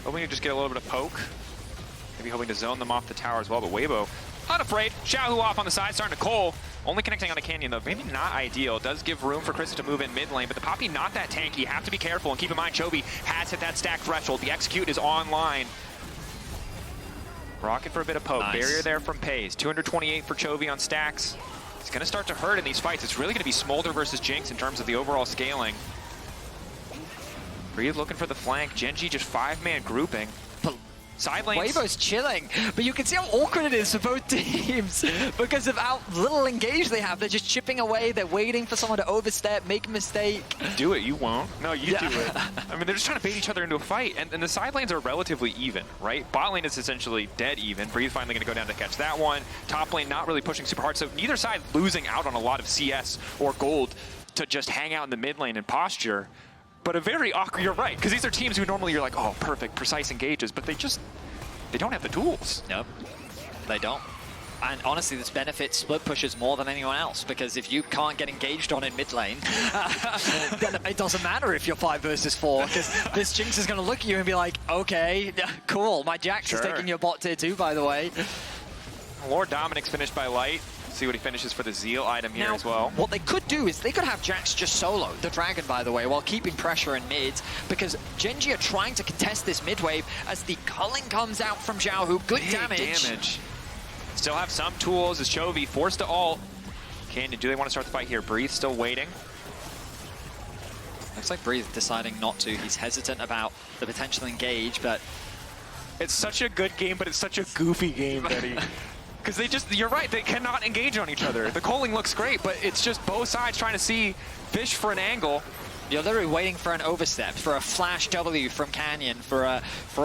Hoping to just get a little bit of poke. Maybe hoping to zone them off the tower as well, but Weibo unafraid. Xiaohu off on the side, starting to Cole. Only connecting on a Canyon, though. Maybe not ideal. It does give room for Chris to move in mid lane, but the Poppy not that tanky. You have to be careful, and keep in mind, Chovy has hit that stack threshold. The execute is online. Rocket for a bit of poke. Nice. Barrier there from Peyz. 228 for Chovy on stacks. It's going to start to hurt in these fights. It's really going to be Smolder versus Jinx in terms of the overall scaling. Breathe looking for the flank. Gen.G just 5-man grouping. Side lanes. Weibo's chilling, but you can see how awkward it is for both teams because of how little engage they have. They're just chipping away. They're waiting for someone to overstep, make a mistake. Do it. You won't. No, you do it. I mean, they're just trying to bait each other into a fight, and the side lanes are relatively even, right? Bot lane is essentially dead even. Breathe finally going to go down to catch that one. Top lane not really pushing super hard, so neither side losing out on a lot of CS or gold to just hang out in the mid lane and posture. But a very awkward, you're right, because these are teams who normally you're like, oh, perfect, precise engages, but they don't have the tools. Nope, they don't. And honestly, this benefits split pushers more than anyone else, because if you can't get engaged on in mid lane, then it doesn't matter if you're 5 versus 4, because this Jinx is going to look at you and be like, okay, cool, my Jax is taking your bot tier 2, by the way. Lord Dominic's finished by Light. See what he finishes for the Zeal item here now, as well. What they could do is they could have Jax just solo the Dragon, by the way, while keeping pressure in mids, because Gen.G are trying to contest this mid wave as the culling comes out from Xiaohu. Good damage. Still have some tools as Chovy forced to ult. Canyon, do they want to start the fight here? Breathe still waiting. Looks like Breathe deciding not to. He's hesitant about the potential engage, but... It's such a good game, but it's such a goofy game, Betty. Because they just, you're right, they cannot engage on each other. The culling looks great, but it's just both sides trying to fish for an angle. You're literally waiting for an overstep, for a flash W from Canyon, for a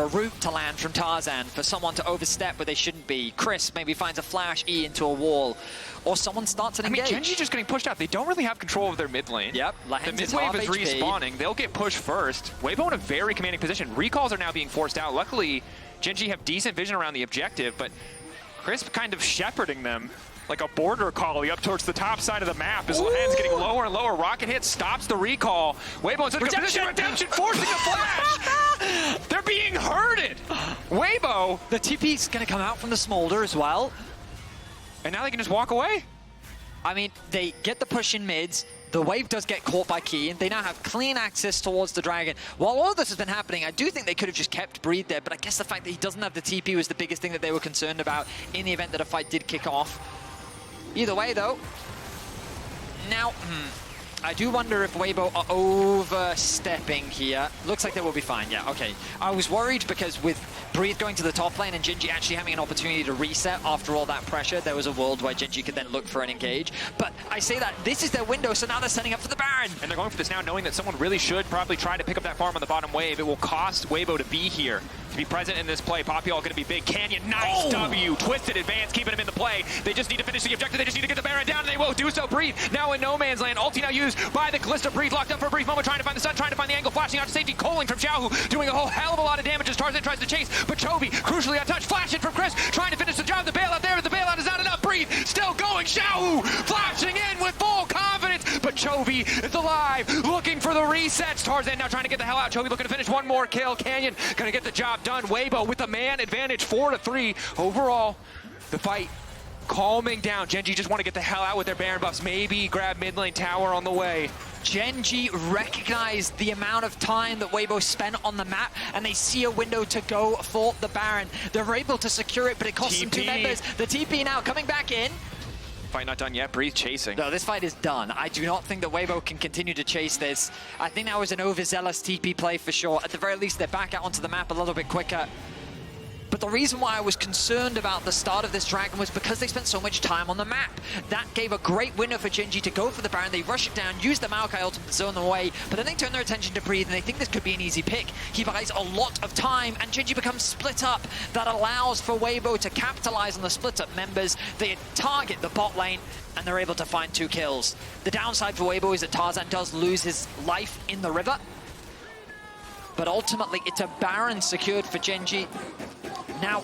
root to land from Tarzan, for someone to overstep where they shouldn't be. Chris maybe finds a flash E into a wall, or someone starts an engage. I mean, Gen.G just getting pushed out. They don't really have control of their mid lane. Yep, the mid wave is respawning. They'll get pushed first. Weibo in a very commanding position. Recalls are now being forced out. Luckily, Gen.G have decent vision around the objective, but Crisp kind of shepherding them like a border collie up towards the top side of the map as Lehends getting lower and lower. Rocket hit stops the recall. Weibo in such a good position. Redemption forcing a flash. They're being herded. Weibo. The TP's going to come out from the Smolder as well. And now they can just walk away. I mean, they get the push in mids. The wave does get caught by Kiin. They now have clean access towards the Dragon. While all of this has been happening, I do think they could have just kept Breathe there, but I guess the fact that he doesn't have the TP was the biggest thing that they were concerned about in the event that a fight did kick off. Either way, though, now, I do wonder if Weibo are overstepping here. Looks like they will be fine, yeah, okay. I was worried because with Breathe going to the top lane and Gen.G actually having an opportunity to reset after all that pressure, there was a world where Gen.G could then look for an engage. But I say that this is their window, so now they're setting up for the Baron. And they're going for this now, knowing that someone really should probably try to pick up that farm on the bottom wave. It will cost Weibo to be here, to be present in this play. Poppyall going to be big. Canyon, nice W. Twisted advance, keeping him in the play. They just need to finish the objective. They just need to get the Baron down, and they will do so. Breathe now in no man's land. Ulti now used by the Kalista. Breathe locked up for a brief moment, trying to find the sun, trying to find the angle, flashing out to safety. Calling from Xiaohu, doing a whole hell of a lot of damage as Tarzan tries to chase, but Chovy, crucially untouched, flashing from Chris, trying to finish the job. The bailout there, but the bailout is not enough. Breathe still going. Xiaohu flashing in with full confidence, but Chovy is alive, looking for the resets. Tarzan now trying to get the hell out. Chovy looking to finish one more kill. Canyon gonna get the job done. Weibo with the man advantage, 4-3 overall. The fight calming down. Gen.G just want to get the hell out with their Baron buffs. Maybe grab mid lane tower on the way. Gen.G recognized the amount of time that Weibo spent on the map, and they see a window to go for the Baron. They're able to secure it, but it costs them 2 members. The TP now coming back in. Fight not done yet. Breathe chasing. No, this fight is done. I do not think that Weibo can continue to chase this. I think that was an overzealous TP play for sure. At the very least, they're back out onto the map a little bit quicker. But the reason why I was concerned about the start of this Dragon was because they spent so much time on the map. That gave a great window for Gen.G to go for the Baron. They rush it down, use the Maokai ultimate to zone them away, but then they turn their attention to Breathe, and they think this could be an easy pick. He buys a lot of time, and Gen.G becomes split up. That allows for Weibo to capitalize on the split up members. They target the bot lane, and they're able to find 2 kills. The downside for Weibo is that Tarzan does lose his life in the river, but ultimately it's a Baron secured for Gen.G. Now,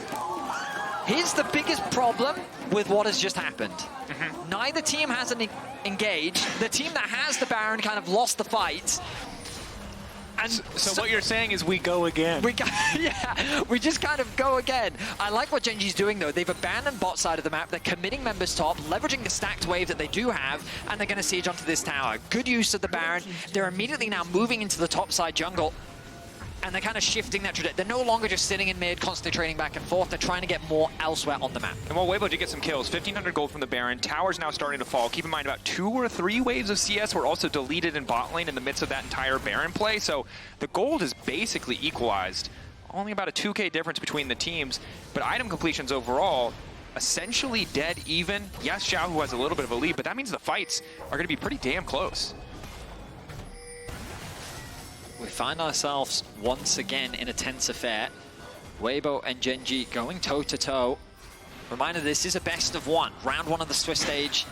here's the biggest problem with what has just happened. Neither team hasn't engaged. The team that has the Baron kind of lost the fight. And so what you're saying is we go again. Yeah, we just kind of go again. I like what Gen.G's doing, though. They've abandoned bot side of the map. They're committing members top, leveraging the stacked wave that they do have, and they're going to siege onto this tower. Good use of the Baron. They're immediately now moving into the top side jungle. And they're kind of shifting that trajectory. They're no longer just sitting in mid, constantly trading back and forth. They're trying to get more elsewhere on the map. And while Weibo did get some kills, 1,500 gold from the Baron. Tower's now starting to fall. Keep in mind, about 2 or 3 waves of CS were also deleted in bot lane in the midst of that entire Baron play. So the gold is basically equalized. Only about a 2K difference between the teams. But item completions overall, essentially dead even. Yes, Xiaohu has a little bit of a lead, but that means the fights are going to be pretty damn close. We find ourselves once again in a tense affair. Weibo and Gen.G going toe-to-toe. Reminder, this is a best of 1. Round 1 of the Swiss stage.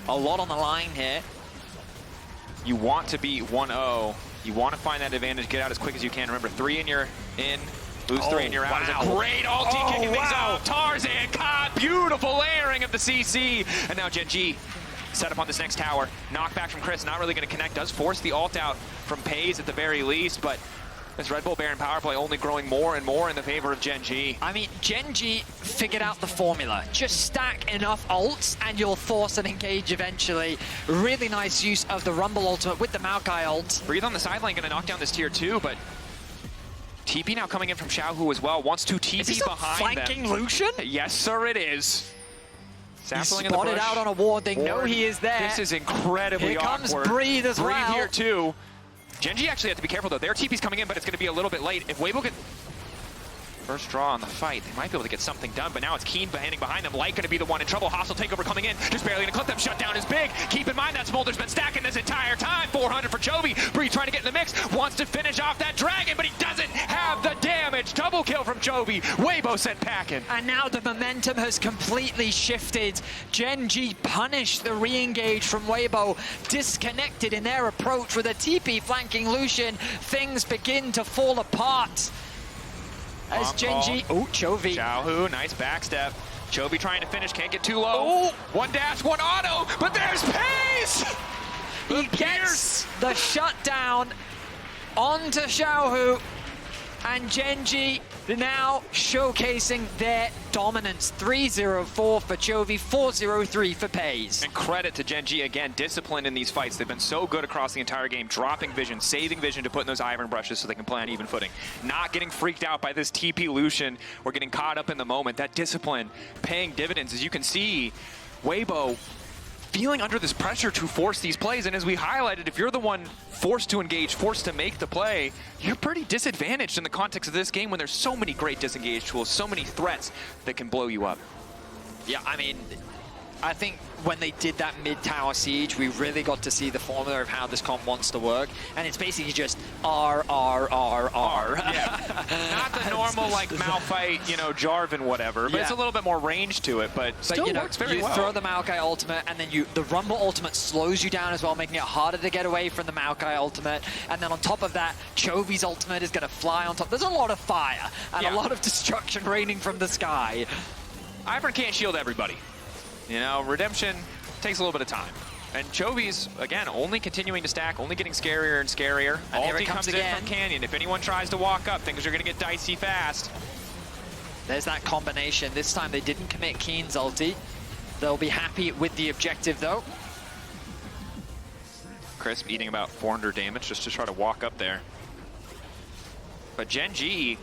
A lot on the line here. You want to beat 1-0. You want to find that advantage, get out as quick as you can. Remember, 3 in your Lose 3 and you're out. Wow. Is a great ulti kicking things off. Tarzan caught. Beautiful layering of the CC. And now Gen.G set up on this next tower. Knockback from Chris, not really going to connect. Does force the ult out from Peyz at the very least, but this Red Bull Baron power play only growing more and more in the favor of Gen.G. I mean, Gen.G figured out the formula. Just stack enough ults and you'll force an engage eventually. Really nice use of the Rumble ultimate with the Maokai ult. Breathe on the sideline, going to knock down this tier 2, but TP now coming in from Xiaohu as well. Wants to TP is he behind flanking them. Lucian? Yes, sir, it is. He's spotted out on a ward. They know he is there. This is incredibly awkward. Here comes Breathe as well. Breathe here too. Gen.G actually have to be careful though. Their TP's coming in, but it's going to be a little bit late. If Weibo get first draw on the fight, they might be able to get something done, but now it's Kiin behind them. Light going to be the one in trouble. Hostile takeover coming in. Just barely going to clip them. Shutdown is big. Keep in mind that Smolder's been stacking this entire time. 400 for Chovy. Breathe trying to get in the mix. Wants to finish off that dragon, but he doesn't have the damage. Double kill from Chovy. Weibo sent packing. And now the momentum has completely shifted. Gen.G punished the re-engage from Weibo. Disconnected in their approach with a TP flanking Lucian. Things begin to fall apart. As Gen.G, Chovy. Xiaohu, nice backstep. Chovy trying to finish, can't get too low. One dash, one auto, but there's Peyz! He gets the shutdown onto Xiaohu, and Gen.G now showcasing their dominance. 3-0-4 for Chovy, 4-0-3 for Peyz. And credit to Gen.G again, disciplined in these fights. They've been so good across the entire game, dropping vision, saving vision to put in those Ivern brushes so they can play on even footing. Not getting freaked out by this TP Lucian or getting caught up in the moment. That discipline paying dividends. As you can see, Weibo feeling under this pressure to force these plays, and as we highlighted, if you're the one forced to engage, forced to make the play, you're pretty disadvantaged in the context of this game when there's so many great disengage tools, so many threats that can blow you up. Yeah, I mean, I think when they did that mid-tower siege, we really got to see the formula of how this comp wants to work, and it's basically just R, R, R, R. Yeah. Not the normal, like, Malphite, you know, Jarvan, whatever, but it's a little bit more range to it, but still works very well. You throw the Maokai ultimate, and then the Rumble ultimate slows you down as well, making it harder to get away from the Maokai ultimate, and then on top of that, Chovy's ultimate is going to fly on top. There's a lot of fire, and a lot of destruction raining from the sky. Ivern can't shield everybody. You know, redemption takes a little bit of time. And Chovy's, again, only continuing to stack, only getting scarier and scarier. And Ulti comes in from Canyon. If anyone tries to walk up, things are going to get dicey fast. There's that combination. This time they didn't commit Kiin's ulti. They'll be happy with the objective, though. Crisp eating about 400 damage just to try to walk up there. But Gen.G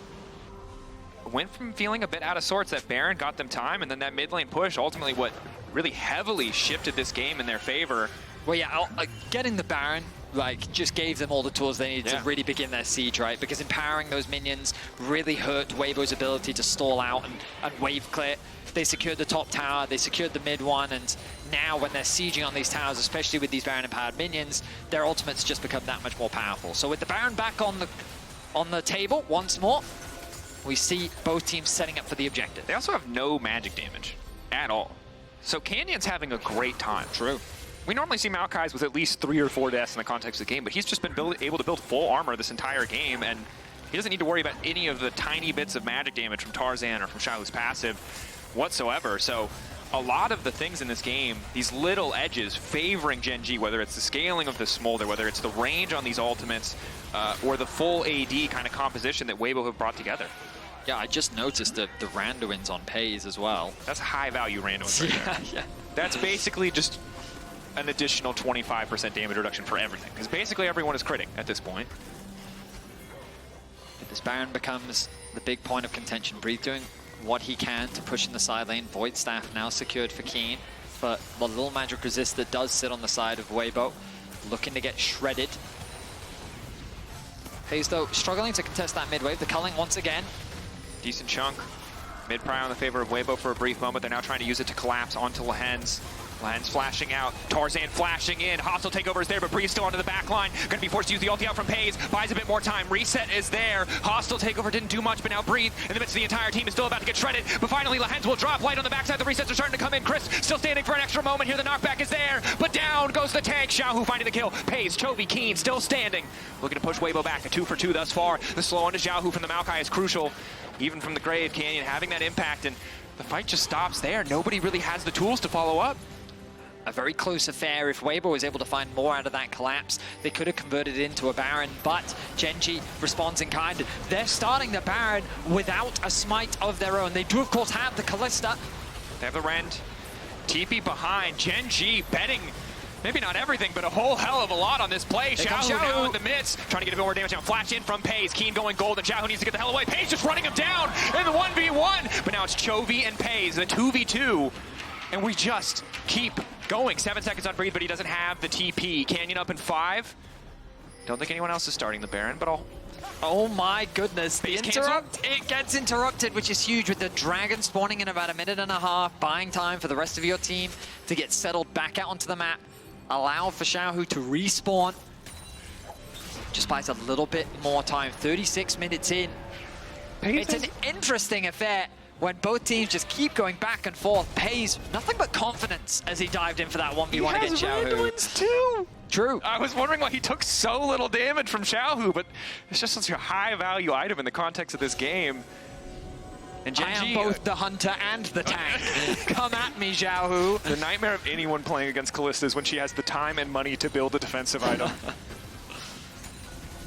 went from feeling a bit out of sorts. That Baron got them time, and then that mid lane push, ultimately what really heavily shifted this game in their favor. Well, yeah, getting the Baron, like, just gave them all the tools they needed to really begin their siege, right? Because empowering those minions really hurt Weibo's ability to stall out and wave clear. They secured the top tower, they secured the mid one, and now when they're sieging on these towers, especially with these Baron-empowered minions, their ultimates just become that much more powerful. So with the Baron back on the table once more, we see both teams setting up for the objective. They also have no magic damage at all. So Canyon's having a great time. True. We normally see Maokai's with at least 3 or 4 deaths in the context of the game, but he's just been able to build full armor this entire game, and he doesn't need to worry about any of the tiny bits of magic damage from Tarzan or from Xiaohu's passive whatsoever. So a lot of the things in this game, these little edges favoring Gen.G, whether it's the scaling of the Smolder, whether it's the range on these ultimates, or the full AD kind of composition that Weibo have brought together. Yeah, I just noticed the Randuins on Peyz as well. That's high-value Randuins right there. Yeah. That's basically just an additional 25% damage reduction for everything, because basically everyone is critting at this point. This Baron becomes the big point of contention. Breathe doing what he can to push in the side lane. Void Staff now secured for Kiin, but the little magic resist that does sit on the side of Weibo, looking to get shredded. Peyz, though, struggling to contest that mid wave. The culling once again. Decent chunk. Mid pry on the favor of Weibo for a brief moment. They're now trying to use it to collapse onto Lehends. Lehends flashing out, Tarzan flashing in, hostile takeover is there, but Breeze still onto the back line. Gonna be forced to use the ulti out from Peyz, buys a bit more time, reset is there. Hostile takeover didn't do much, but now Breathe in the midst of the entire team is still about to get shredded, but finally Lehends will drop light on the backside. The resets are starting to come in. Chris still standing for an extra moment here. The knockback is there, but down goes the tank. Xiaohu finding the kill. Peyz, Chovy, Kiin still standing. Looking to push Weibo back, a 2 for 2 thus far. The slow on to Xiaohu from the Maokai is crucial, even from the Grave Canyon having that impact, and the fight just stops there. Nobody really has the tools to follow up. A very close affair. If Weibo was able to find more out of that collapse, they could have converted it into a Baron, but Gen.G responds in kind. They're starting the Baron without a smite of their own. They do, of course, have the Kalista. They have the Rend. TP behind. Gen.G betting maybe not everything, but a whole hell of a lot on this play. Xiaohu now in the midst, trying to get a bit more damage down. Flash in from Peyz. Kiin going gold, and Xiaohu needs to get the hell away. Peyz just running him down in the 1v1. But now it's Chovy and Peyz, the 2v2. And we just keep going. 7 seconds on Breathe, but he doesn't have the TP. Canyon up in 5. Don't think anyone else is starting the Baron, but I'll... Oh my goodness, the interrupt, it gets interrupted, which is huge, with the Dragon spawning in about a minute and a half, buying time for the rest of your team to get settled back out onto the map. Allow for Xiaohu to respawn. Just buys a little bit more time, 36 minutes in. It's an interesting affair when both teams just keep going back and forth. Peyz, nothing but confidence as he dived in for that 1v1 against Xiaohu. Too. True. I was wondering why he took so little damage from Xiaohu, but it's just such a high value item in the context of this game. And I am both the hunter and the tank. Come at me, Xiaohu. The nightmare of anyone playing against Kalista is when she has the time and money to build a defensive item.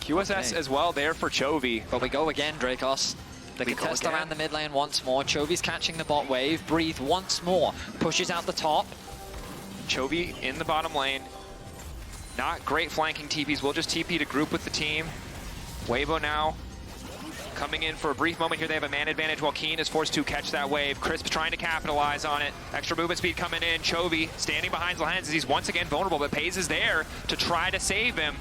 QSS as well there for Chovy. But we go again, Dracos. The contest around the mid lane once more. Chovy's catching the bot wave. Breathe once more. Pushes out the top. Chovy in the bottom lane. Not great flanking TPs. We'll just TP to group with the team. Weibo now coming in for a brief moment here. They have a man advantage while Kiin is forced to catch that wave. Crisp trying to capitalize on it. Extra movement speed coming in. Chovy standing behind Lehends as he's once again vulnerable, but Peyz is there to try to save him.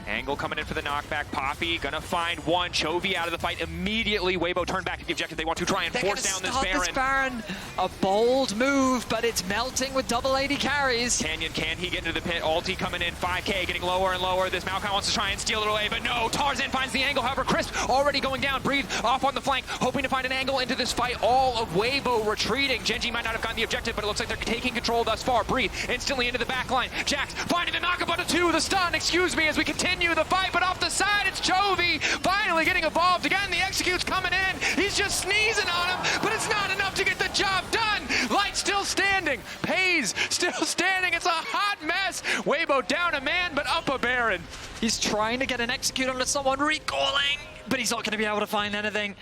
Angle coming in for the knockback. Poppy gonna find one. Chovy out of the fight immediately. Weibo turned back at the objective. They want to try and force down this Baron. A bold move, but it's melting with double AD carries. Canyon, can he get into the pit? Ulti coming in. 5K getting lower and lower. This Maokai wants to try and steal it away, but no. Tarzan finds the angle. However, Crisp already going down. Breathe off on the flank, hoping to find an angle into this fight. All of Weibo retreating. Gen.G might not have gotten the objective, but it looks like they're taking control thus far. Breathe instantly into the back line. Jax finding the knockup on a 2. The stun, excuse me, as we continue the fight, but off the side, it's Chovy finally getting evolved again. The execute's coming in. He's just sneezing on him, but it's not enough to get the job done. Light still standing. Peyz still standing. It's a hot mess. Weibo down a man, but up a Baron. He's trying to get an execute onto someone recalling, but he's not going to be able to find anything.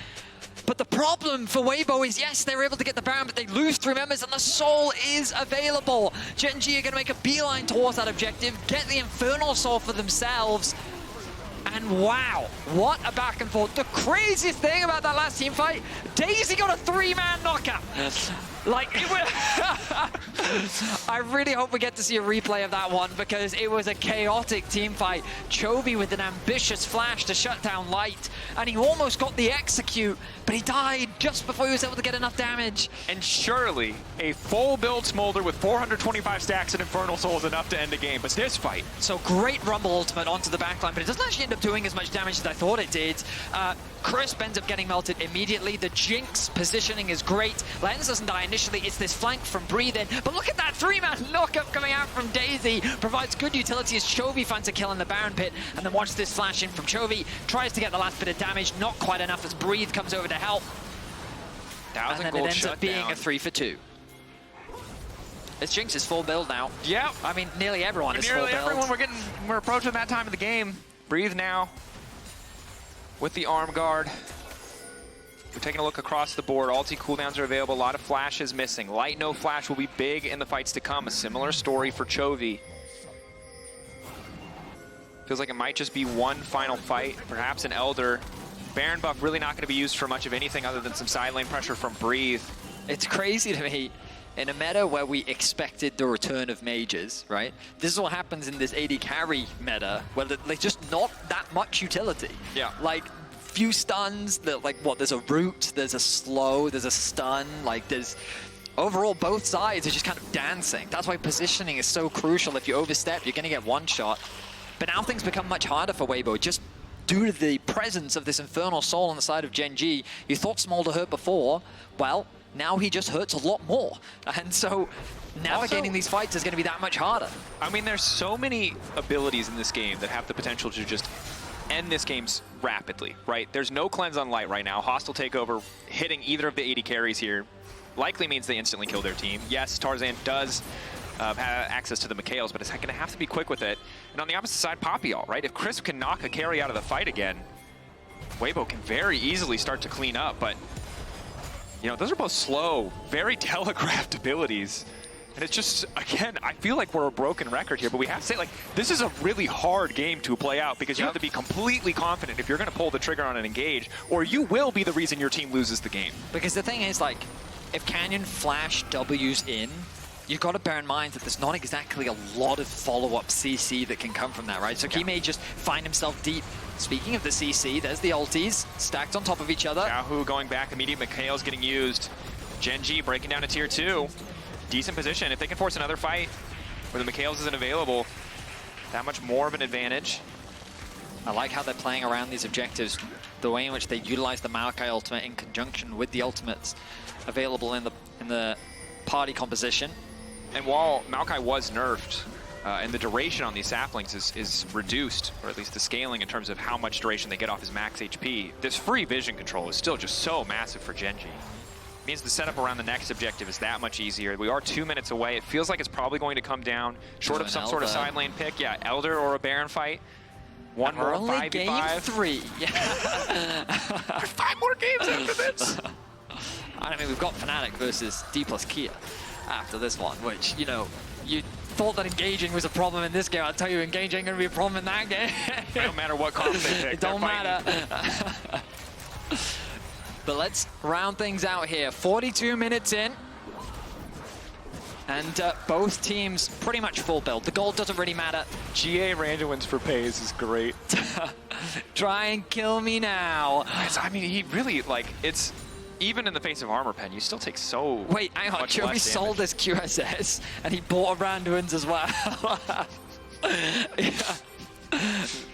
But the problem for Weibo is, yes, they're able to get the Baron, but they lose 3 members, and the Soul is available. Gen.G are going to make a beeline towards that objective, get the Infernal Soul for themselves. And wow, what a back and forth. The craziest thing about that last team fight, Daisy got a 3-man knockout. Like, it was I really hope we get to see a replay of that one, because it was a chaotic team fight. Chovy with an ambitious flash to shut down Light, and he almost got the execute, but he died just before he was able to get enough damage. And surely a full build Smolder with 425 stacks and Infernal Soul is enough to end a game, but this fight. So great Rumble ultimate onto the backline, but it doesn't actually end up doing as much damage as I thought it did. Crisp ends up getting melted immediately. The Jinx positioning is great. Lehends doesn't die initially. It's this flank from Breathe in. But look at that 3-man knockup coming out from Daisy. Provides good utility as Chovy finds a kill in the Baron pit. And then watch this flash in from Chovy. Tries to get the last bit of damage. Not quite enough as Breathe comes over to help. And then it ends up being a 3 for 2. It's Jinx is full build now. Yep. I mean, nearly everyone is full build. Nearly everyone. We're approaching that time of the game. Breathe now. With the arm guard. We're taking a look across the board. Ulti cooldowns are available. A lot of flashes missing. Light no flash will be big in the fights to come. A similar story for Chovy. Feels like it might just be one final fight. Perhaps an Elder. Baron buff really not going to be used for much of anything other than some side lane pressure from Breathe. It's crazy to me. In a meta where we expected the return of mages, right? This is what happens in this AD carry meta, where there's just not that much utility. Yeah. Like, few stuns, like what, there's a root, there's a slow, there's a stun, like there's overall, both sides are just kind of dancing. That's why positioning is so crucial. If you overstep, you're going to get one shot. But now things become much harder for Weibo, just due to the presence of this Infernal Soul on the side of Gen.G. You thought Smolder hurt before. Well, now he just hurts a lot more. And so navigating these fights is going to be that much harder. I mean, there's so many abilities in this game that have the potential to just end this game rapidly, right? There's no cleanse on light right now. Hostile takeover hitting either of the AD carries here likely means they instantly kill their team. Yes, Tarzan does have access to the Mikhails, but it's going to have to be quick with it. And on the opposite side, Papillon, right? If Chris can knock a carry out of the fight again, Weibo can very easily start to clean up, but you know, those are both slow, very telegraphed abilities. And it's just, again, I feel like we're a broken record here, but we have to say, like, this is a really hard game to play out because you have to be completely confident if you're going to pull the trigger on an engage, or you will be the reason your team loses the game. Because the thing is, like, if Canyon flash W's in, you've got to bear in mind that there's not exactly a lot of follow-up CC that can come from that, right? So he may just find himself deep. Speaking of the CC, there's the ultis stacked on top of each other. Xiaohu going back, immediate Mikhail's getting used. Gen.G breaking down to tier 2. Decent position. If they can force another fight where the Mikhails isn't available, that much more of an advantage. I like how they're playing around these objectives, the way in which they utilize the Maokai ultimate in conjunction with the ultimates available in the party composition. And while Maokai was nerfed, and the duration on these saplings is reduced, or at least the scaling in terms of how much duration they get off his max HP, this free vision control is still just so massive for Gen.G. Means the setup around the next objective is that much easier. We are 2 minutes away. It feels like it's probably going to come down short of some sort of side lane pick. Yeah, Elder or a Baron fight. One more 5v5. Game 3. Yeah. 5 more games after this. I mean, we've got Fnatic versus D plus Kia after this one, which, you know, you thought that engaging was a problem in this game. I'll tell you, engaging going to be a problem in that game. No matter what comp they pick. It don't matter. But let's round things out here. 42 minutes in. And both teams pretty much full build. The gold doesn't really matter. GA random wins for Peyz is great. Try and kill me now. I mean, he really, like, it's... Even in the face of Armor Pen, you still take so Wait, hang on. Chovy sold his QSS, and he bought a Randuin's as well.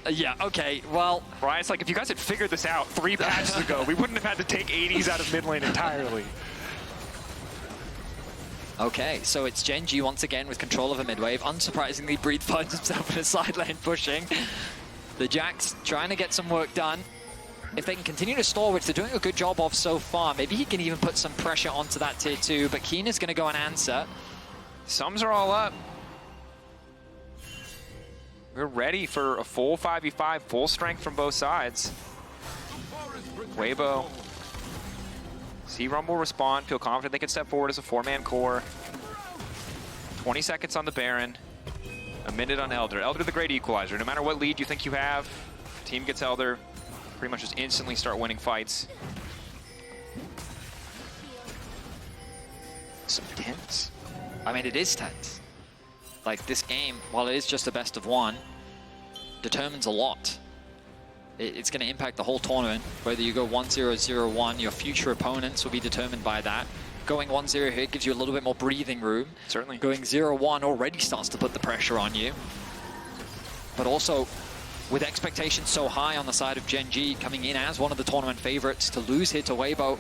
Yeah, okay, well... Right, it's like, if you guys had figured this out 3 patches ago, we wouldn't have had to take 80s out of mid lane entirely. Okay, so it's Gen.G once again with control of a mid wave. Unsurprisingly, Breathe finds himself in a side lane pushing. The Jacks trying to get some work done. If they can continue to stall, which they're doing a good job of so far, maybe he can even put some pressure onto that tier 2, but Kiin is going to go and answer. Sums are all up. We're ready for a full 5v5, full strength from both sides. Weibo. See Rumble respond, feel confident they can step forward as a 4-man core. 20 seconds on the Baron. A minute on Elder. Elder the great equalizer. No matter what lead you think you have, team gets Elder. Pretty much just instantly start winning fights. So tense. I mean, it is tense. Like, this game, while it is just a best of 1, determines a lot. It's going to impact the whole tournament. Whether you go 1-0, 0-1, your future opponents will be determined by that. Going 1-0 here gives you a little bit more breathing room. Certainly. Going 0-1 already starts to put the pressure on you. But also, with expectations so high on the side of Gen.G coming in as one of the tournament favorites, to lose here to Weibo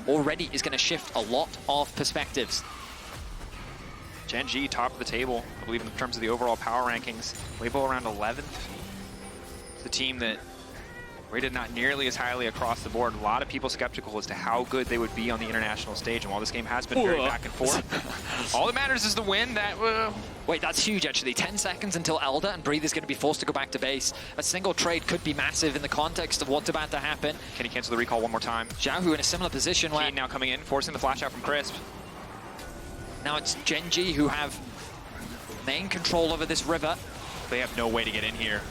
already is going to shift a lot of perspectives. Gen.G top of the table, I believe, in terms of the overall power rankings. Weibo around 11th. It's a team that rated not nearly as highly across the board. A lot of people skeptical as to how good they would be on the international stage. And while this game has been very back and forth, all that matters is the win. Wait, that's huge, actually. 10 seconds until Elder, and Breathe is going to be forced to go back to base. A single trade could be massive in the context of what's about to happen. Can he cancel the recall one more time? Xiaohu in a similar position where... Kiin now coming in, forcing the flash out from Crisp. Now it's Gen.G who have main control over this river. They have no way to get in here.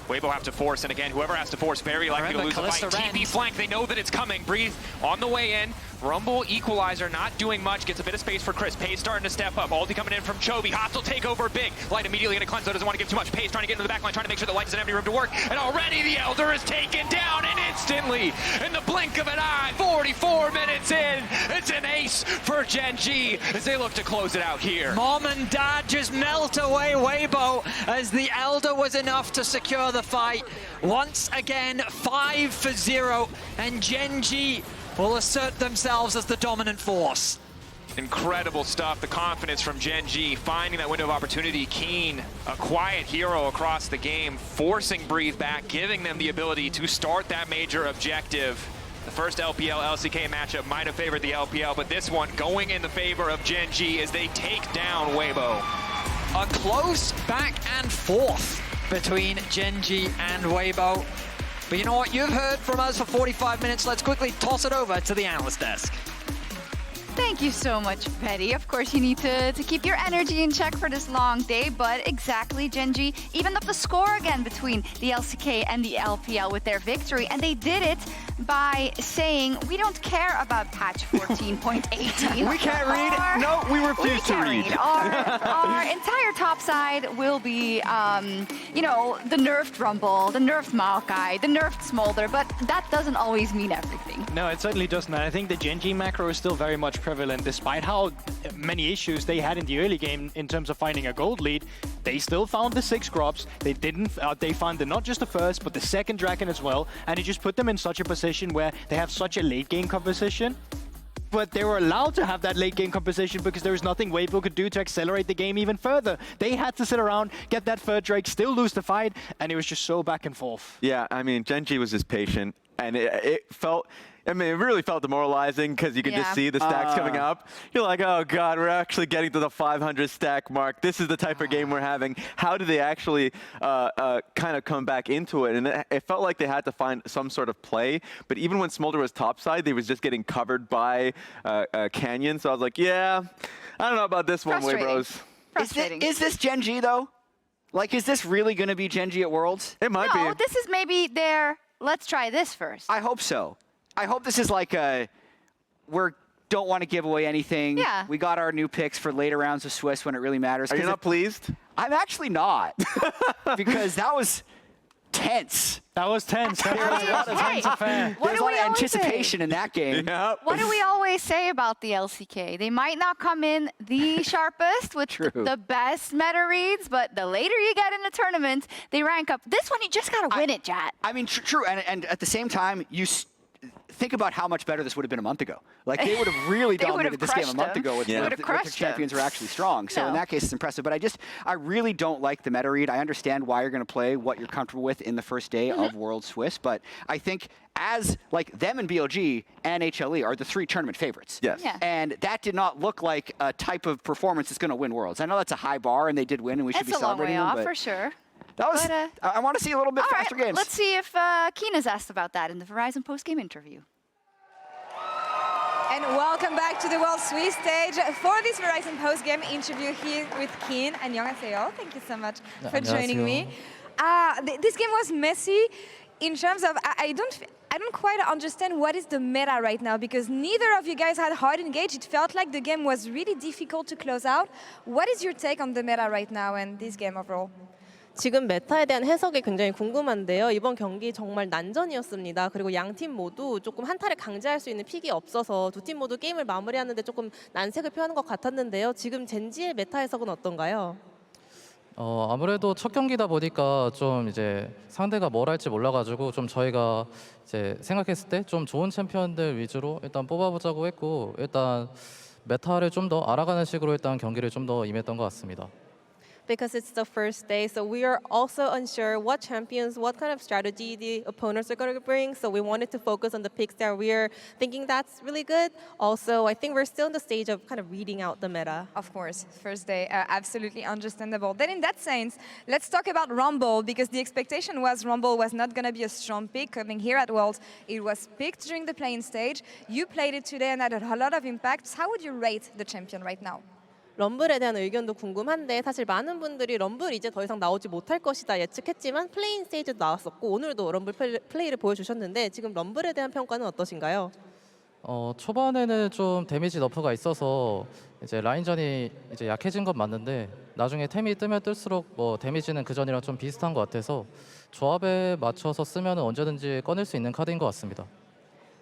Weibo have to force, and again, whoever has to force, very likely to lose the fight. TP flank, they know that it's coming. Breathe on the way in, Rumble Equalizer not doing much, gets a bit of space for Chris. Peyz starting to step up. Ulti coming in from Chovy. Hostile takeover big. Light immediately going to cleanse, though doesn't want to give too much. Peyz trying to get into the back line, trying to make sure that Light doesn't have any room to work. And already the Elder is taken down, and instantly, in the blink of an eye, 44 minutes in, it's an ace for Gen.G as they look to close it out here. Mom and Dad just melt away Weibo as the Elder was enough to secure the fight. Once again, 5-0, and Gen.G will assert themselves as the dominant force. Incredible stuff, the confidence from Gen.G, finding that window of opportunity. Kiin, a quiet hero across the game, forcing Breathe back, giving them the ability to start that major objective. The first LPL-LCK matchup might have favored the LPL, but this one going in the favor of Gen.G as they take down Weibo. A close back and forth between Gen.G and Weibo. But you know what? You've heard from us for 45 minutes. Let's quickly toss it over to the analyst desk. Thank you so much, Petty. Of course, you need to keep your energy in check for this long day, but exactly, Gen.G evened up the score again between the LCK and the LPL with their victory, and they did it by saying, we don't care about patch 14.18. We can't read. No, we refuse to read. Our entire top side will be, you know, the nerfed Rumble, the nerfed Maokai, the nerfed Smolder, but that doesn't always mean everything. No, it certainly doesn't. And I think the Gen.G macro is still very much prevalent, despite how many issues they had in the early game in terms of finding a gold lead. They still found the 6 crops. They didn't. They found not just the first, but the second dragon as well, and it just put them in such a position where they have such a late game composition. But they were allowed to have that late game composition because there was nothing Weibo could do to accelerate the game even further. They had to sit around, get that third Drake, still lose the fight, and it was just so back and forth. Yeah, I mean, Gen.G was just patient, and it felt, I mean, it really felt demoralizing because you could just see the stacks coming up. You're like, oh God, we're actually getting to the 500 stack mark. This is the type of game we're having. How do they actually kind of come back into it? And it felt like they had to find some sort of play. But even when Smolder was topside, they was just getting covered by Canyon. So I was like, yeah, I don't know about this one, way bros. Is this Gen.G though? Like, is this really going to be Gen.G at Worlds? It might be. No, this is maybe their, let's try this first. I hope so. I hope this is like a, don't want to give away anything. Yeah. We got our new picks for later rounds of Swiss when it really matters. Are you not pleased? I'm actually not. Because that was tense. That was tense. There was a lot of tense affair. There's a lot of anticipation in that game. Yep. What do we always say about the LCK? They might not come in the sharpest with the best meta reads, but the later you get in the tournament, they rank up. This one, you just got to win it, Jat. I mean, true. And at the same time, think about how much better this would have been a month ago. Like, they would have really dominated this game a month ago if the champions were actually strong. So in that case, it's impressive. But I really don't like the meta read. I understand why you're going to play what you're comfortable with in the first day of World Swiss. But I think as, like, them and BLG and HLE are the 3 tournament favorites. Yes. Yeah. And that did not look like a type of performance that's going to win Worlds. I know that's a high bar, and they did win, and we should be celebrating them. It's a long way but off, for sure. That was, I want to see a little bit faster games. Let's see if Kiin is asked about that in the Verizon post-game interview. And welcome back to the World Swiss stage for this Verizon post-game interview here with Kiin. 안녕하세요. Thank you so much for joining me. This game was messy in terms of, I don't quite understand what is the meta right now, because neither of you guys had hard engage. It felt like the game was really difficult to close out. What is your take on the meta right now and this game overall? 지금 메타에 대한 해석이 굉장히 궁금한데요. 이번 경기 정말 난전이었습니다. 그리고 양 팀 모두 조금 한타를 강제할 수 있는 픽이 없어서 두 팀 모두 게임을 마무리하는데 조금 난색을 표하는 것 같았는데요. 지금 젠지의 메타 해석은 어떤가요? 아무래도 첫 경기다 보니까 좀 이제 상대가 뭘 할지 몰라가지고 좀 저희가 이제 생각했을 때 좀 좋은 챔피언들 위주로 일단 뽑아보자고 했고, 일단 메타를 좀 더 알아가는 식으로 일단 경기를 좀 더 임했던 것 같습니다. Because it's the first day, so we are also unsure what champions, what kind of strategy the opponents are going to bring. So we wanted to focus on the picks that we are thinking that's really good. Also, I think we're still in the stage of kind of reading out the meta. Of course, first day, absolutely understandable. Then in that sense, let's talk about Rumble, because the expectation was Rumble was not going to be a strong pick coming here at Worlds. It was picked during the playing stage. You played it today and had a lot of impacts. How would you rate the champion right now? 럼블에 대한 의견도 궁금한데 사실 많은 분들이 럼블 이제 더 이상 나오지 못할 것이다 예측했지만 플레인 스테이지도 나왔었고 오늘도 럼블 플레이를 보여주셨는데 지금 럼블에 대한 평가는 어떠신가요? 초반에는 좀 데미지 너프가 있어서 이제 라인전이 이제 약해진 건 맞는데 나중에 템이 뜨면 뜰수록 뭐 데미지는 그 전이랑 좀 비슷한 것 같아서 조합에 맞춰서 쓰면 언제든지 꺼낼 수 있는 카드인 것 같습니다.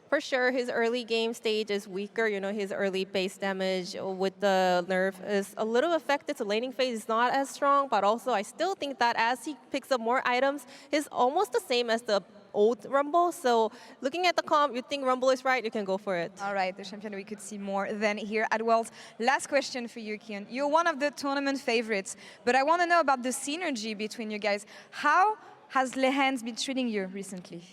For sure, his early game stage is weaker. You know, his early base damage with the nerf is a little affected. So laning phase is not as strong, but also I still think that as he picks up more items, he's almost the same as the old Rumble. So looking at the comp, you think Rumble is right, you can go for it. All right, the champion we could see more than here at Worlds. Last question for you, Kiin. You're one of the tournament favorites, but I want to know about the synergy between you guys. How has Lehends been treating you recently?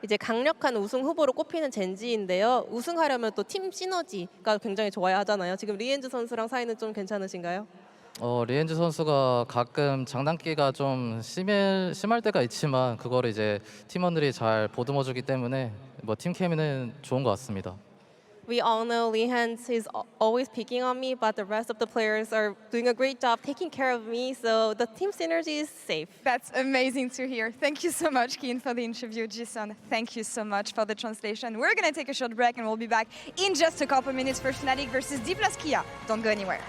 이제 강력한 우승 후보로 꼽히는 젠지인데요. 우승하려면 또 팀 시너지가 굉장히 좋아야 하잖아요. 지금 리엔즈 선수랑 사이는 좀 괜찮으신가요? 리엔즈 선수가 가끔 장난기가 좀 심할 때가 있지만 그거를 이제 팀원들이 잘 보듬어주기 때문에 뭐 팀 케미는 좋은 것 같습니다. We all know Lehends is always picking on me, but the rest of the players are doing a great job taking care of me, so the team synergy is safe. That's amazing to hear. Thank you so much, Kiin, for the interview. Jason, thank you so much for the translation. We're going to take a short break and we'll be back in just a couple minutes for Fnatic versus D+Kia. Don't go anywhere.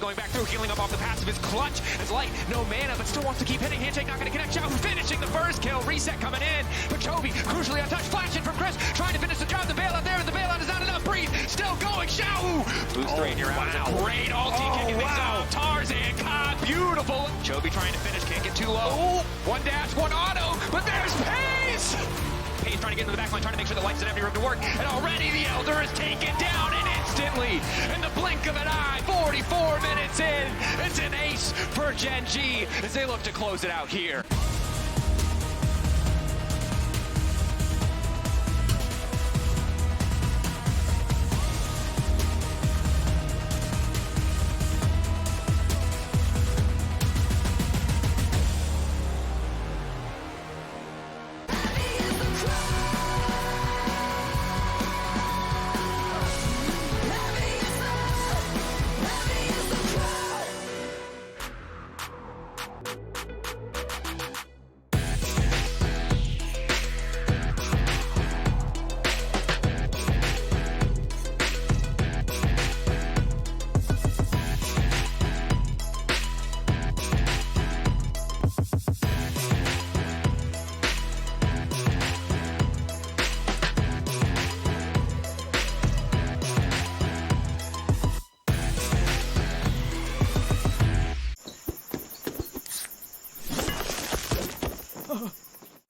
Going back through, healing up off the passive is clutch. It's light, no mana, but still wants to keep hitting. Handshake not going to connect. Xiaohu finishing the first kill. Reset coming in. But Chovy, crucially untouched, flashing from Chris, trying to finish the job. The bailout there, and the bailout is not enough. Breathe, still going. Xiaohu! Boost 3 and you're out. Wow. Great ulti kicking things out. Tarzan, God, beautiful. Chovy trying to finish, can't get too low. One dash, one auto, but there's Peyz! Peyz trying to get into the backline, trying to make sure the lights have every room to work. And already the Elder is taken down and instantly, in the blink of an eye, 44 minutes in, it's an ace for Gen.G as they look to close it out here.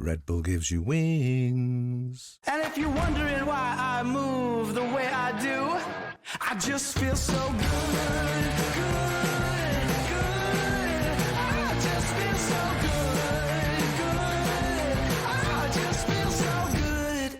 Red Bull gives you wings. And if you're wondering why I move the way I do, I just feel so good, good.